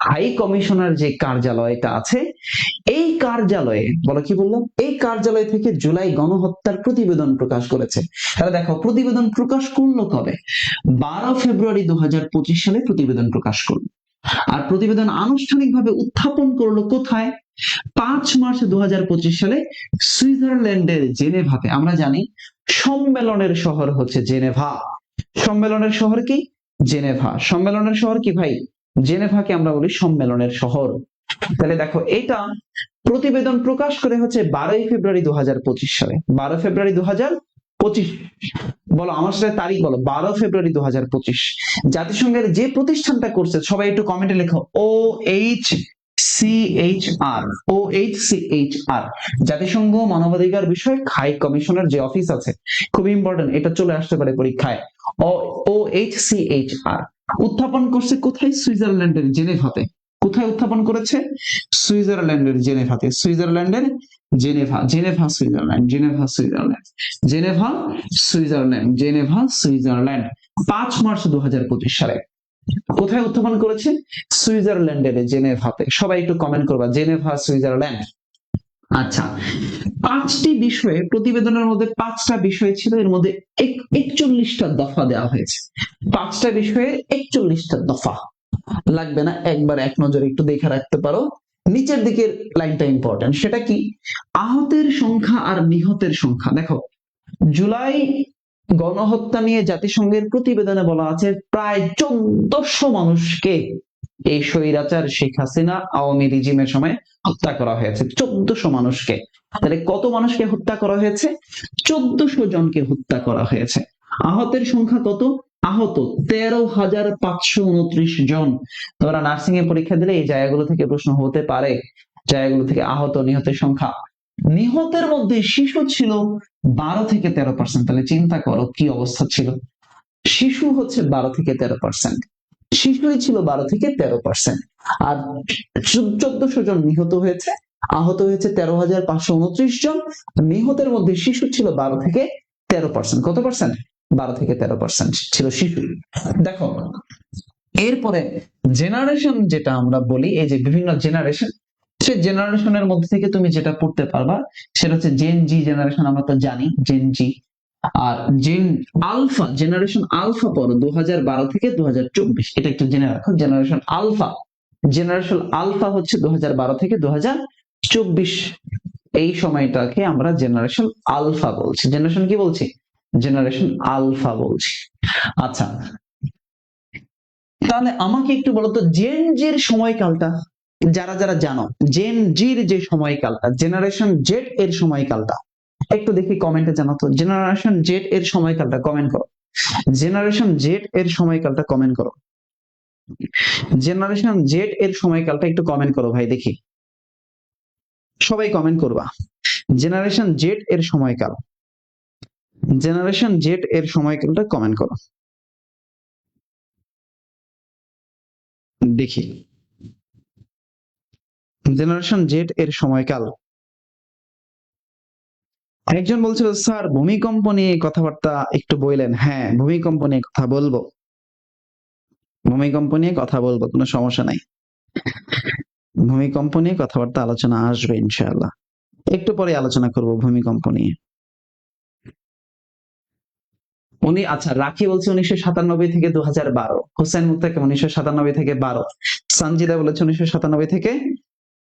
হাই কমিশনার যে কার্যালয়টা আছে, এই কার্যালয়ে, বলো কি বললাম, এই কার্যালয় থেকে জুলাই গণহত্যার প্রতিবেদন প্রকাশ করেছে। তাহলে দেখো প্রতিবেদন প্রকাশ করলো কবে? 12 ফেব্রুয়ারি 2025 সালে প্রতিবেদন প্রকাশ করলো। আর প্রতিবেদন আনুষ্ঠানিকভাবে উত্থাপন করলো কোথায়? 5 মার্চ 2025 সালে সুইজারল্যান্ডের জেনেভাতে। আমরা জানি সম্মেলনের শহর হচ্ছে জেনেভা। সম্মেলনের শহর কি? জেনেভা। সম্মেলনের শহর কি ভাই? জেনেভাকে আমরা বলি সম্মেলনের শহর। তাহলে দেখো, এটা প্রতিবেদন প্রকাশ করে হচ্ছে 12 ফেব্রুয়ারি 2025 সালে। 12 ফেব্রুয়ারি 2025, বলো আমার সাথে তারিখ বলো। 12 ফেব্রুয়ারি 2025। জাতিসংঘের যে প্রতিষ্ঠানটা করছে, সবাই একটু কমেন্টে লেখো OHCHR। OHCHR, জাতিসংঘ মানবাধিকার বিষয়ক হাই কমিশনের যে অফিস আছে, খুব ইম্পর্টেন্ট, এটা চলে আসতে পারে পরীক্ষায়। OHCHR উত্থাপন করছে কোথায়? সুইজারল্যান্ডের জেনেভাতে। কোথায় উত্থাপন করেছে? সুইজারল্যান্ডের জেনেভাতে। সুইজারল্যান্ডের Geneva. Geneva Switzerland. Geneva Switzerland. Geneva Switzerland. Geneva Switzerland. 5 March 2025 সালে কোথায় উত্থাপন করেছে? সুইজারল্যান্ডের জেনেভাতে। সবাই একটু কমেন্ট করবা, জেনেভা সুইজারল্যান্ড। আচ্ছা, 5টি বিষয়ে, প্রতিবেদনের মধ্যে 5টা বিষয় ছিল, এর মধ্যে 41টা দফা দেওয়া হয়েছে। 5টা বিষয়ে 41টা দফা। লাগবে না, একবার এক নজরে একটু দেখে রাখতে পারো। নিচের দিকের লাইনটা ইম্পর্টেন্ট। সেটা কি? আহতের সংখ্যা আর নিহতের সংখ্যা। দেখো, জুলাই গণহত্যা নিয়ে জাতিসংঘের প্রতিবেদনে বলা আছে প্রায় 1400 মানুষকে এই স্বৈরাচার শেখ হাসিনা আওয়ামী রিজিমের সময় হত্যা করা হয়েছে। 1400 মানুষকে। তাহলে কত মানুষকে হত্যা করা হয়েছে? 1400 জনকে হত্যা করা হয়েছে। আহতের সংখ্যা কত? আহত 13,529 জন। তোমরা নার্সিং এ পরীক্ষা দিলে এই জায়গাগুলো থেকে প্রশ্ন হতে পারে, জায়গাগুলো থেকে আহত নিহতের সংখ্যা। নিহতের মধ্যে শিশু ছিল 12 থেকে 13%। তাহলে চিন্তা করো কি অবস্থা ছিল। শিশু হচ্ছে 12 থেকে 13%। শিশুই ছিল 12 থেকে 13%। আর 1400 জন নিহত হয়েছে, আহত হয়েছে 13,529 জন। নিহতের মধ্যে শিশু ছিল 12 থেকে 13%। কত পার্সেন্ট? 12 থেকে 13% ছিল শিশু। দেখো, এরপরে জেনারেশন যেটা আমরা বলি, এই যে বিভিন্ন জেনারেশন, সেই জেনারেশনের মধ্যে থেকে তুমি যেটা পড়তে পারবা সেটা হচ্ছে জেন জি জেনারেশন। আমরা তো জানি জেন জি। আর জেন আলফা, জেনারেশন আলফা পড়ো 2012 থেকে 2024। এটা একটু জেনে রাখো, জেনারেশন আলফা। জেনারেশন আলফা হচ্ছে 2012 থেকে 2024। এই সময়টাকে আমরা জেনারেশন আলফা বলছি। জেনারেশন কি বলছি? জেনারেশন আলফা বলছি। আচ্ছা, তাহলে আমাকে একটু বলো তো, জেন জির সময়কালটা, যারা যারা জানো জেন জির যে সময়কালটা, জেনারেশন জেড এর সময়কালটা, একটু দেখি কমেন্টে জানাতো। জেনারেশন জেড এর সময়কালটা কমেন্ট করো। জেনারেশন জেড এর সময়কালটা কমেন্ট করো। জেনারেশন জেড এর সময়কালটা একটু কমেন্ট করো ভাই, দেখি সবাই কমেন্ট করবা। জেনারেশন জেড এর সময়কাল, জেনারেশন জেড এর সময়কালটা কমেন্ট করো দেখি। জেনারেশন জেড এর সময়কাল। একজন বলছিল স্যার ভূমিকম্প নিয়ে কথাবার্তা একটু বললেন। হ্যাঁ, ভূমিকম্প নিয়ে কথা বলবো, ভূমিকম্প নিয়ে কথা বলবো, কোনো সমস্যা নাই। ভূমিকম্প নিয়ে কথাবার্তা আলোচনা আসবে ইনশাআল্লাহ। একটু পরে আলোচনা করব ভূমিকম্প নিয়ে। উনি আচ্ছা, রাখি বলছে 1997 থেকে 2012। হোসেন মুত্তাকিম 1997 থেকে 12। সানজিদা বলেছে 1997 থেকে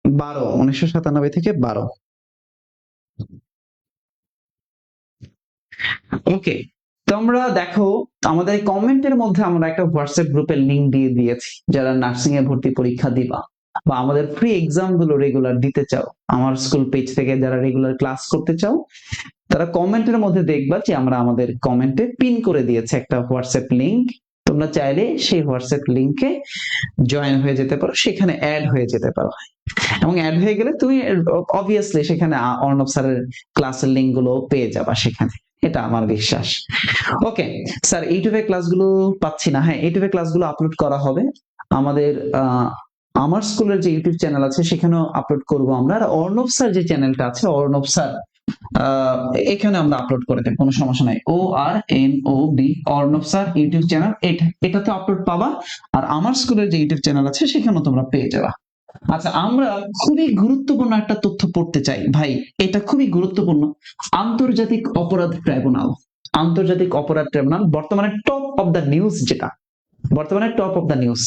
12। 1997 থেকে 12। ওকে, তোমরা দেখো আমাদের কমেন্টের মধ্যে আমরা একটা হোয়াটসঅ্যাপ গ্রুপের লিংক দিয়ে দিয়েছি। যারা নার্সিং এ ভর্তি পরীক্ষা দিবা বা আমাদের ফ্রি এক্সাম গুলো রেগুলার দিতে চাও, আমার স্কুল পেজ থেকে যারা রেগুলার ক্লাস করতে চাও, তারা কমেন্টের মধ্যে দেখবা যে আমরা আমাদের কমেন্টে পিন করে দিয়েছে একটা হোয়াটসঅ্যাপ লিংক। তোমরা চাইলে সেই হোয়াটসঅ্যাপ লিংকে জয়েন হয়ে যেতে পারো, সেখানে অ্যাড হয়ে যেতে পারো। এবং অ্যাড হয়ে গেলে তুমি অবভিয়াসলি সেখানে অর্ণব স্যারের ক্লাসের লিংক গুলো পেয়ে যাবা সেখানে, এটা আমার বিশ্বাস। ওকে স্যার, ইউটিউবে ক্লাসগুলো পাচ্ছি না। হ্যাঁ, ইউটিউবে ক্লাসগুলো আপলোড করা হবে আমাদের আমার স্কুলের যে ইউটিউব চ্যানেল আছে সেখানেও আপলোড করব আমরা। আর অর্ণব স্যার যে চ্যানেলটা আছে, অর্ণব স্যার, এখানে আমরা আপলোড করে দেব, কোনো সমস্যা নাই। ORNOB, Arnab sir YouTube channel, এটাতে আপলোড পাবা। আর আমার স্কুলের যে ইউটিউব চ্যানেল আছে সেখানেও তোমরা পেয়ে যাবা। আচ্ছা, আমরা খুবই গুরুত্বপূর্ণ একটা তথ্য পড়তে চাই ভাই, এটা খুবই গুরুত্বপূর্ণ। আন্তর্জাতিক অপরাধ ট্রাইব্যুনাল, আন্তর্জাতিক অপরাধ ট্রাইব্যুনাল বর্তমানে টপ অফ দ্য নিউজ যেটা, বর্তমানে top of the news.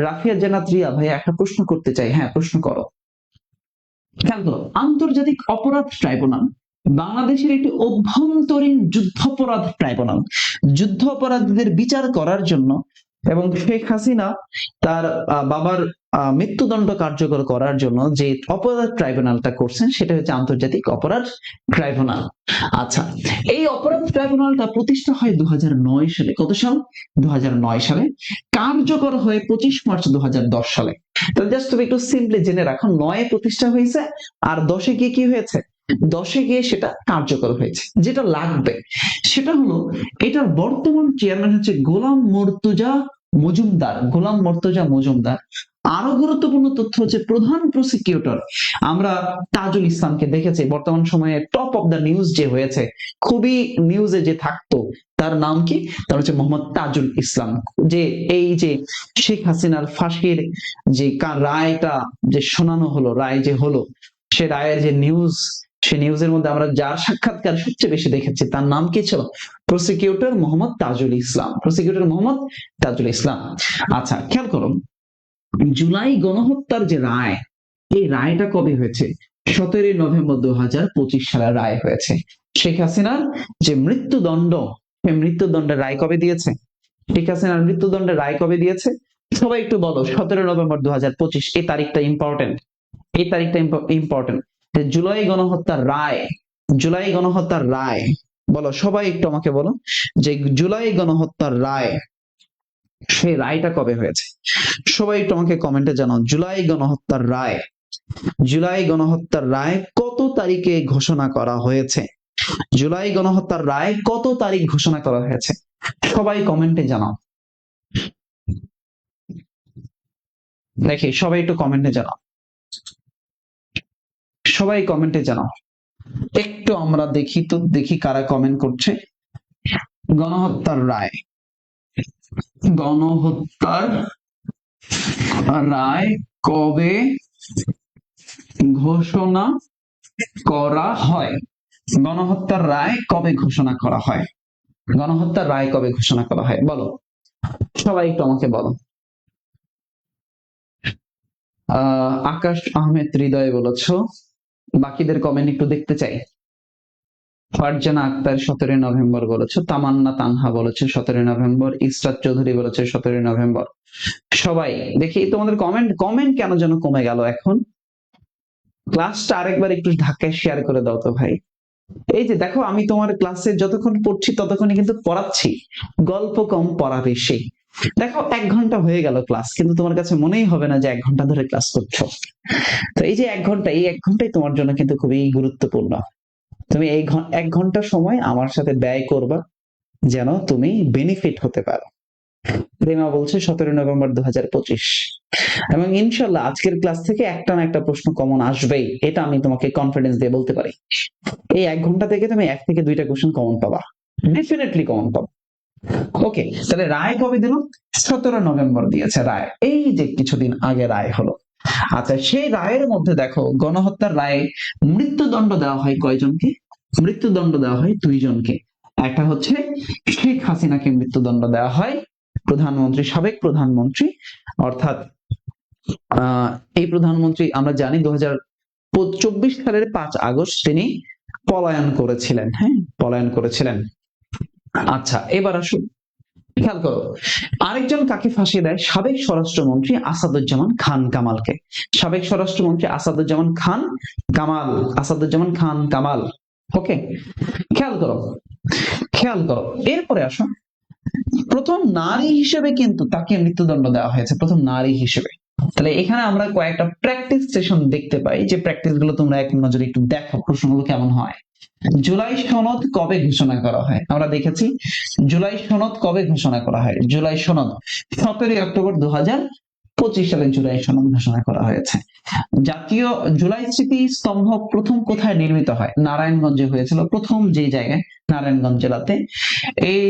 Rafia জান্নাত রিয়া, ভাই একটা প্রশ্ন করতে চাই। হ্যাঁ, প্রশ্ন করো। খেয়াল করো, আন্তর্জাতিক অপরাধ ট্রাইব্যুনাল বাংলাদেশের একটি অভ্যন্তরীণ যুদ্ধাপরাধ ট্রাইব্যুনাল। যুদ্ধ অপরাধীদের বিচার করার জন্য এবং শেখ হাসিনা তার বাবার মৃত্যুদণ্ড কার্যকর করার জন্য যে অপরাধ ট্রাইব্যুনালটা করছেন সেটা হচ্ছে আন্তর্জাতিক অপরাধ ট্রাইব্যুনাল। আচ্ছা, এই অপরাধ ট্রাইব্যুনালটা প্রতিষ্ঠা হয় 2009 সালে। কত সাল? 2009 সালে। কার্যকর হয়ে 25 মার্চ 2010 সালে। তো জাস্ট তুমি একটু সিম্পলি জেনে রাখো, 9 প্রতিষ্ঠা হয়েছে আর 10 গিয়ে কি হয়েছে? 10 গিয়ে সেটা কার্যকর হয়েছে। যেটা লাগবে সেটা হলো, এটার বর্তমান চেয়ারম্যান হচ্ছে গোলাম মর্তুজা মজুমদার। গোলাম মর্তুজা মজুমদার। আরো গুরুত্বপূর্ণ তথ্য হচ্ছে প্রধান প্রসিকিউটর আমরা তাজুল ইসলামকে দেখেছি। বর্তমান সময়ে টপ অফ দ্য নিউজ যে হয়েছে, খুবই নিউজে যে থাকতো, তার নাম কি? তার হচ্ছে মোহাম্মদ তাজুল ইসলাম। যে এই যে শেখ হাসিনার ফাঁসির যে রায়টা যে শোনানো হলো, রায় যে হলো, সে রায়ের যে নিউজ, সে নিউজের মধ্যে আমরা যার সাক্ষাৎকার সবচেয়ে বেশি দেখেছি তার নাম কি ছিল? প্রসিকিউটর মোহাম্মদ তাজুল ইসলাম। প্রসিকিউটর মোহাম্মদ তাজুল ইসলাম। আচ্ছা, খেয়াল করো, জুলাই গণহত্যার যে রায়, এই রায়টা কবে হয়েছে? 17 নভেম্বর 2025 সালে রায় হয়েছে। শেখ হাসিনার যে মৃত্যুদণ্ড, সেই মৃত্যুদণ্ডের রায় কবে দিয়েছে? শেখ হাসিনার মৃত্যুদণ্ডের রায় কবে দিয়েছে? সবাই একটু বলো। 17 নভেম্বর 2025। এই তারিখটা ইম্পর্টেন্ট। এই তারিখটা ইম্পর্টেন্ট। জুলাই গণহত্যার রায়, জুলাই গণহত্যার রায়, বলো সবাই একটু আমাকে বলো যে জুলাই গণহত্যার রায়, সেই রায়টা কবে হয়েছে? সবাই একটু আমাকে কমেন্টে জানাও। জুলাই গণহত্যার রায়, জুলাই গণহত্যার রায় কত তারিখে ঘোষণা করা হয়েছে? জুলাই গণহত্যার রায় কত তারিখ ঘোষণা করা হয়েছে? সবাই কমেন্টে জানাও। দেখি সবাই একটু কমেন্টে জানাও। সবাই কমেন্টে জানাও। একটু আমরা দেখি তো, দেখি কারা কমেন্ট করছে। গণহত্যার রায়, গণহত্যার রায় কবে ঘোষণা করা হয়? গণহত্যার রায় কবে ঘোষণা করা হয়? গণহত্যার রায় কবে ঘোষণা করা হয় বলো, সবাই একটু আমাকে বলো। আকাশ আহমেদ হৃদয় বলেছো। বাকিদের কমেন্ট একটু দেখতে চাই। ফারজানা আক্তার 17 নভেম্বর বলেছো। তামান্না তানহা বলেছে 17 নভেম্বর। ইসরাত চৌধুরী বলেছে 17 নভেম্বর। সবাই দেখি তোমাদের কমেন্ট। কমেন্ট কেন যেন কমে গেল এখন? ক্লাসটা আরেকবার একটু ধাক্কায় শেয়ার করে দাও তো ভাই। এই যে দেখো, আমি তোমার ক্লাসে যতক্ষণ পড়ছি ততক্ষণই কিন্তু পড়াচ্ছি। গল্প কম, পড়া বেশি। দেখো 1 ঘন্টা হয়ে গেল ক্লাস, কিন্তু তোমার কাছে মনেই হবে না যে 1 ঘন্টা ধরে ক্লাস করছো। তো এই যে 1 ঘন্টা, এই 1 ঘন্টাই তোমার জন্য কিন্তু খুবই গুরুত্বপূর্ণ। তুমি এই 1 ঘন্টা সময় আমার সাথে ব্যয় করবা, যেন তুমি বেনিফিট হতে পারো। রেমা বলছে 17 নভেম্বর 2025। এবং ইনশাল্লাহ আজকের ক্লাস থেকে একটা না একটা প্রশ্ন কমন আসবেই, এটা আমি তোমাকে কনফিডেন্স দিয়ে বলতে পারি। এই 1 ঘন্টা থেকে তুমি 1 থেকে 2টা কোশ্চেন কমন পাবা, ডেফিনেটলি কমন পাবা। ওকে, তাহলে রায় কবে দিল? 17 নভেম্বর দিয়েছে রায়। এই যে কিছুদিন আগে রায় হলো। আচ্ছা, সেই রায়ের মধ্যে দেখো, গণহত্যার রায়ে মৃত্যুদণ্ড দেওয়া হয় কয়জনকে? মৃত্যুদণ্ড দেওয়া হয় 2 জনকে। একটা হচ্ছে শেখ হাসিনাকে মৃত্যুদণ্ড দেওয়া হয়, প্রধানমন্ত্রী, সাবেক প্রধানমন্ত্রী। অর্থাৎ এই প্রধানমন্ত্রী আমরা জানি 2024 সালের 5 আগস্ট তিনি পলায়ন করেছিলেন। হ্যাঁ, পলায়ন করেছিলেন। আচ্ছা, এবার আসুন, খেয়াল করো, আরেকজন কাকে ফাঁসিয়ে দেয়? সাবেক স্বরাষ্ট্রমন্ত্রী আসাদুজ্জামান খান কামালকে। সাবেক স্বরাষ্ট্রমন্ত্রী আসাদুজ্জামান খান কামাল, আসাদুজ্জামান খান কামাল। ওকে, খেয়াল করো, খেয়াল করো। এরপরে আসো, প্রথম নারী হিসেবে কিন্তু তাকে মৃত্যুদণ্ড দেওয়া হয়েছে, প্রথম নারী হিসেবে। তাহলে এখানে আমরা কয়েকটা প্র্যাকটিস সেশন দেখতে পাই, যে প্র্যাকটিস গুলো তোমরা এক নজরে একটু দেখো প্রশ্নগুলো কেমন হয়। জুলাই সনদ কবে ঘোষণা করা হয়? আমরা দেখেছি জুলাই সনদ কবে ঘোষণা করা হয়। জুলাই সনদ 17 অক্টোবর 2025 সালে জুলাই সনদ ঘোষণা করা হয়েছে। জাতীয় জুলাই স্মৃতি স্তম্ভ প্রথম কোথায় নির্মিত হয়? নারায়ণগঞ্জে হয়েছিল, প্রথম যে জায়গায়, নারায়ণগঞ্জ জেলাতে। এই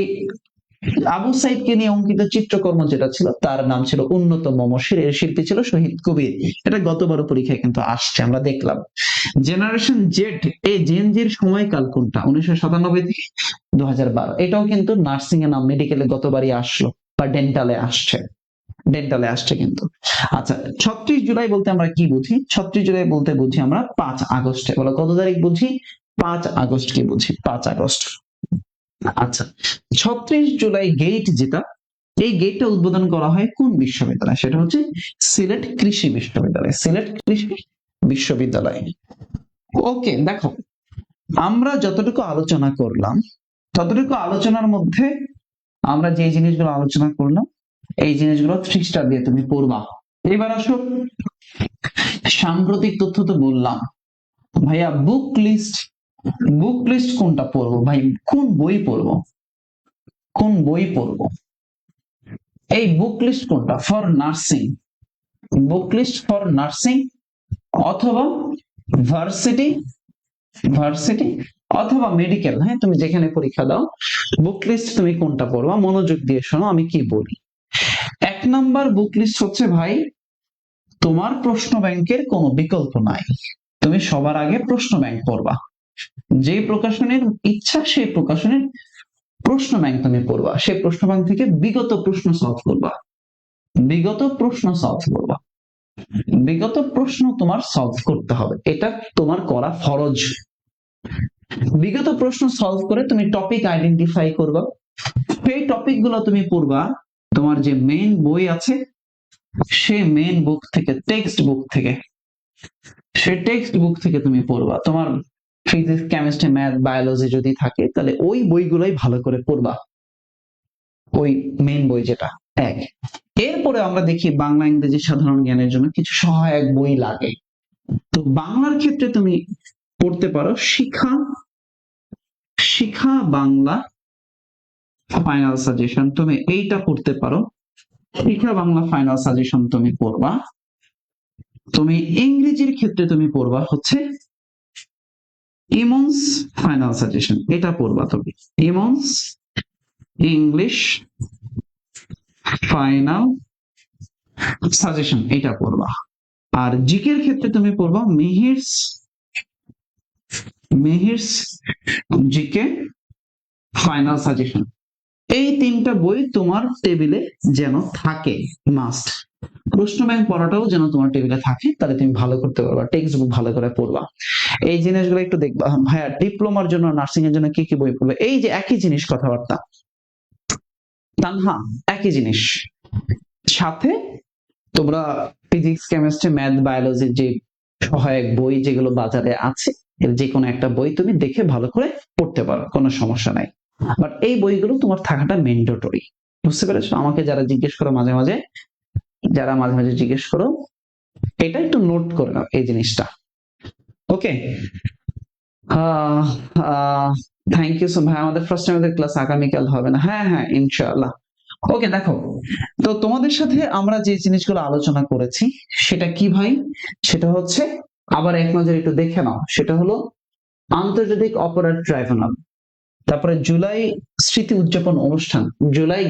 আবু সাইদকে নিয়ে অঙ্কিত চিত্রকর্ম যেটা ছিল, তার নাম ছিল উন্নত মমশির। এর শিল্পী ছিল শহীদ কবির। এটা গতবার পরীক্ষায় কিন্তু আসছে, আমরা দেখলাম। জেনারেশন জেড, এই জেনজির সময়কাল কোনটা? 1997 থেকে 2012। এটাও কিন্তু নার্সিং এ নাম, মেডিকেলে গতবারই আসলো, বা ডেন্টালে আসছে কিন্তু। আচ্ছা, 36 জুলাই বলতে আমরা কি বুঝি? 36 জুলাই বলতে বুঝি আমরা 5 আগস্টে। বলো কত তারিখ বুঝি? 5 আগস্ট কি বুঝি? 5 আগস্ট। আচ্ছা, 36 জুলাই গেট যেটা, এই গেটটা উদ্বোধন করা হয় কোন বিশ্ববিদ্যালয়? সেটা হচ্ছে সিলেট কৃষি বিশ্ববিদ্যালয়। সিলেট কৃষি বিশ্ববিদ্যালয়। ওকে, দেখো আমরা যতটুকু আলোচনা করলাম, ততটুকু আলোচনার মধ্যে আমরা যে জিনিসগুলো আলোচনা করলাম, এই জিনিসগুলো 3 স্টার দিয়ে তুমি পড়বা। এবার আসো, সাম্প্রতিক তথ্য তো বললাম ভাইয়া। বুক লিস্ট কোনটা পড়বো ভাই? কোন বই পড়বো? কোন বই পড়বো? এই বুক লিস্ট কোনটা? For nursing, book list for nursing অথবা ভার্সিটি, ভার্সিটি অথবা মেডিকেল। হ্যাঁ, তুমি যেখানে পরীক্ষা দাও, বুক লিস্ট তুমি কোনটা পড়বা? মনোযোগ দিয়ে শোনো আমি কি বলি। 1 নাম্বার বুক লিস্ট হচ্ছে ভাই, তোমার প্রশ্ন ব্যাংকের কোনো বিকল্প নাই। তুমি সবার আগে প্রশ্ন ব্যাংক পড়বা। যে প্রকাশনের ইচ্ছা সেই প্রকাশনের প্রশ্ন ব্যাংক তুমি পড়বা। সেই প্রশ্ন ব্যাংক থেকে বিগত প্রশ্ন সলভ করবা। বিগত প্রশ্ন সলভ করবা। বিগত প্রশ্ন তোমার সলভ করতে হবে, এটা তোমার করা ফরজ। বিগত প্রশ্ন সলভ করে তুমি টপিক আইডেন্টিফাই করবা। সেই টপিক গুলো তুমি পড়বা তোমার যে মেইন বই আছে, সে মেইন বুক থেকে, টেক্সট বুক থেকে, সে টেক্সট বুক থেকে তুমি পড়বা। তোমার ফিজিক্স, কেমিস্ট্রি, ম্যাথ, বায়োলজি যদি থাকে তাহলে ওই বইগুলোই ভালো করে পড়বা, ওই মেইন বই যেটা। এক, এরপরে আমরা দেখি বাংলা ইংরেজি সাধারণ জ্ঞানের জন্য কিছু সহায়ক বই লাগে। তো বাংলার ক্ষেত্রে তুমি পড়তে পারো শিখা বাংলা ফাইনাল সাজেশন, তুমি এইটা পড়তে পারো। শিখা বাংলা ফাইনাল সাজেশন তুমি পড়বা। তুমি ইংরেজির ক্ষেত্রে তুমি পড়বা হচ্ছে ইমন্স ফাইনাল সাজেশন, এটা পড়বা তুমি। ইমন্স ইংলিশ ফাইনাল সাজেশন, এটা পড়বা। আর জিকের ক্ষেত্রে তুমি পড়বা মেহিরস জিকে ফাইনাল সাজেশন। এই 3টা বই তোমার টেবিলে যেন থাকে, মাস্ট। প্রশ্ন ব্যাংক পড়াটাও যেন তোমার টেবিলে থাকে, তাহলে তুমি ভালো করতে পারবা। টেক্সট বুক ভালো করে পড়বা। এই জিনিসগুলো একটু দেখবা। ভাইয়া ডিপ্লোমার জন্য, নার্সিং এর জন্য কি কি বই পড়বে? এই যে একই জিনিস কথাবার্তা, তানহা, একই জিনিস। সাথে তোমরা ফিজিক্স, কেমিস্ট্রি, ম্যাথ, বায়োলজির যে সহায়ক বই যেগুলো বাজারে আছে, এর যে কোনো একটা বই তুমি দেখে ভালো করে পড়তে পারো, কোনো সমস্যা নাই। বাট এই বইগুলো তোমার থাকাটা ম্যান্ডেটরি। বুঝতে পেরেছো? আমাকে যারা জিজ্ঞেস করো মাঝে মাঝে, জিজ্ঞেস করো, এটা একটু নোট করে নাও এই জিনিসটা। ওকে, থ্যাংক ইউ সো ভাই। আমাদের ফার্স্ট টাইম ক্লাস আগামীকাল হবে না? হ্যাঁ হ্যাঁ, ইনশাআল্লাহ। ওকে, দেখো তো তোমাদের সাথে আমরা যে জিনিসগুলো আলোচনা করেছি সেটা কি ভাই? সেটা হচ্ছে, আবার এক নজর একটু দেখে নাও, সেটা হলো আন্তর্জাতিক অপরাধ ট্রাইব্যুনাল, তারপরে জুলাই স্মৃতি উদযাপন অনুষ্ঠান, জুলাই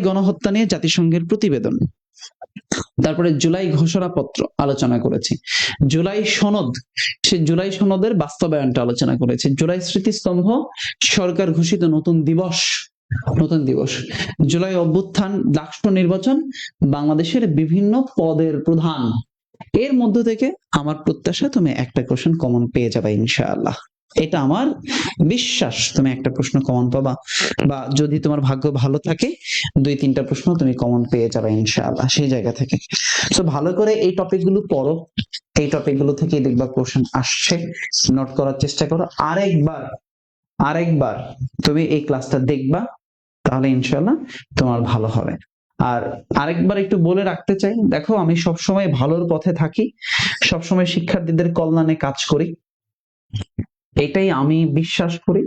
গণহত্যা নিয়ে জাতিসংঘের প্রতিবেদন, তারপরে জুলাই ঘোষণাপত্র আলোচনা করেছি, জুলাই সনদ, সে জুলাই সনদের বাস্তবায়নটা আলোচনা করেছি, জুলাই স্মৃতিস্তম্ভ, সরকার ঘোষিত নতুন দিবস, জুলাই অভ্যুত্থান, ডাকসু নির্বাচন, বাংলাদেশের বিভিন্ন পদের প্রধান। এর মধ্য থেকে আমার প্রত্যাশা তুমি একটা কোশ্চেন কমন পেয়ে যাবে ইনশাআল্লাহ। এটা আমার বিশ্বাস, তুমি একটা প্রশ্ন কমন পাবা, বা যদি তোমার ভাগ্য ভালো থাকে 2-3টা প্রশ্ন তুমি কমন পেয়ে যাবে ইনশাআল্লাহ সেই জায়গা থেকে। তো ভালো করে এই টপিক গুলো পড়ো, এই টপিক গুলো থেকে দেখবা কোশ্চেন আসছে, নোট করার চেষ্টা করো। আরেকবার তুমি এই ক্লাসটা দেখবা, তাহলে ইনশাআল্লাহ তোমার ভালো হবে। আর আরেকবার একটু বলে রাখতে চাই, দেখো আমি সবসময় ভালোর পথে থাকি, সবসময় শিক্ষার্থীদের কল্যাণে কাজ করি, এটাই আমি বিশ্বাস করি।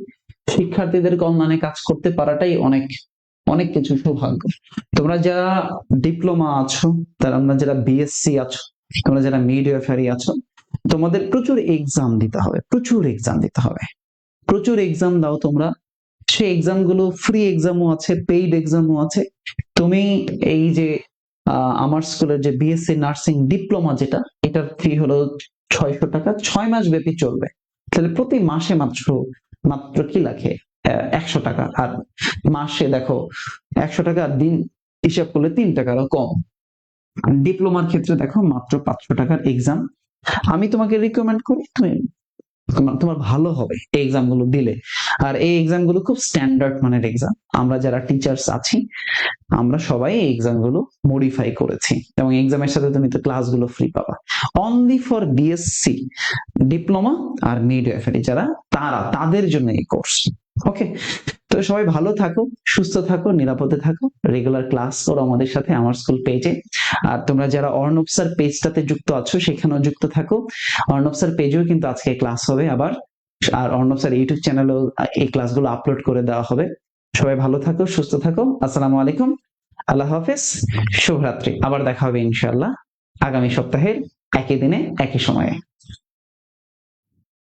শিক্ষার্থীদের কল্যাণে কাজ করতে পারাটাই অনেক অনেক কিছু সৌভাগ্য। তোমরা যারা ডিপ্লোমা আছো, তোমরা যারা বিএসসি আছো, তোমরা যারা মিডওয়াইফারি আছো, তোমাদের প্রচুর এক্সাম দিতে হবে, প্রচুর এক্সাম দাও তোমরা। সেই এক্সাম গুলো ফ্রি এক্সামও আছে, পেইড এক্সামও আছে। তুমি এই যে আমার স্কুলের যে বিএসসি নার্সিং ডিপ্লোমা যেটা, এটার ফি হলো 600 টাকা, 6 মাস ব্যাপী চলবে। তাহলে প্রতি মাসে মাত্র কি লাগে? 100 টাকা, আর মাসে দেখো 100 টাকা, আর দিন হিসাব করলে 3 টাকারও কম। ডিপ্লোমার ক্ষেত্রে দেখো মাত্র 500 টাকার এক্সাম। আমি তোমাকে রিকমেন্ড করি তুমি তোমার ভালো হবে এই এক্সাম গুলো দিলে। আর এই এক্সাম গুলো খুব স্ট্যান্ডার্ড মানের এক্সাম। আমরা যারা টিচার্স আছি আমরা সবাই এই এক্সাম গুলো মডিফাই করেছি, এবং এক্সামের সাথে তুমি তো ক্লাসগুলো ফ্রি পাবা। অনলি ফর বিএসসি, ডিপ্লোমা আর মিডওয়াইফারি যারা, তাদের জন্য এই কোর্স। ওকে, তো সবাই ভালো থাকো, সুস্থ থাকো, নিরাপদে থাকো, রেগুলার ক্লাস করো আমাদের সাথে আমার স্কুল পেজে। আর তোমরা যারা অর্ণব স্যার পেজটাতে যুক্ত আছো সেখানেও যুক্ত থাকো। অর্ণব স্যার পেজেও কিন্তু আজকে ক্লাস হবে আবার, আর অর্ণব স্যার ইউটিউব চ্যানেলেও এই ক্লাসগুলো আপলোড করে দেওয়া হবে। সবাই ভালো থাকো, সুস্থ থাকো। আসসালামু আলাইকুম, আল্লাহ হাফেজ, শুভরাত্রি। আবার দেখা হবে ইনশাআল্লাহ আগামী সপ্তাহের একই দিনে একই সময়ে।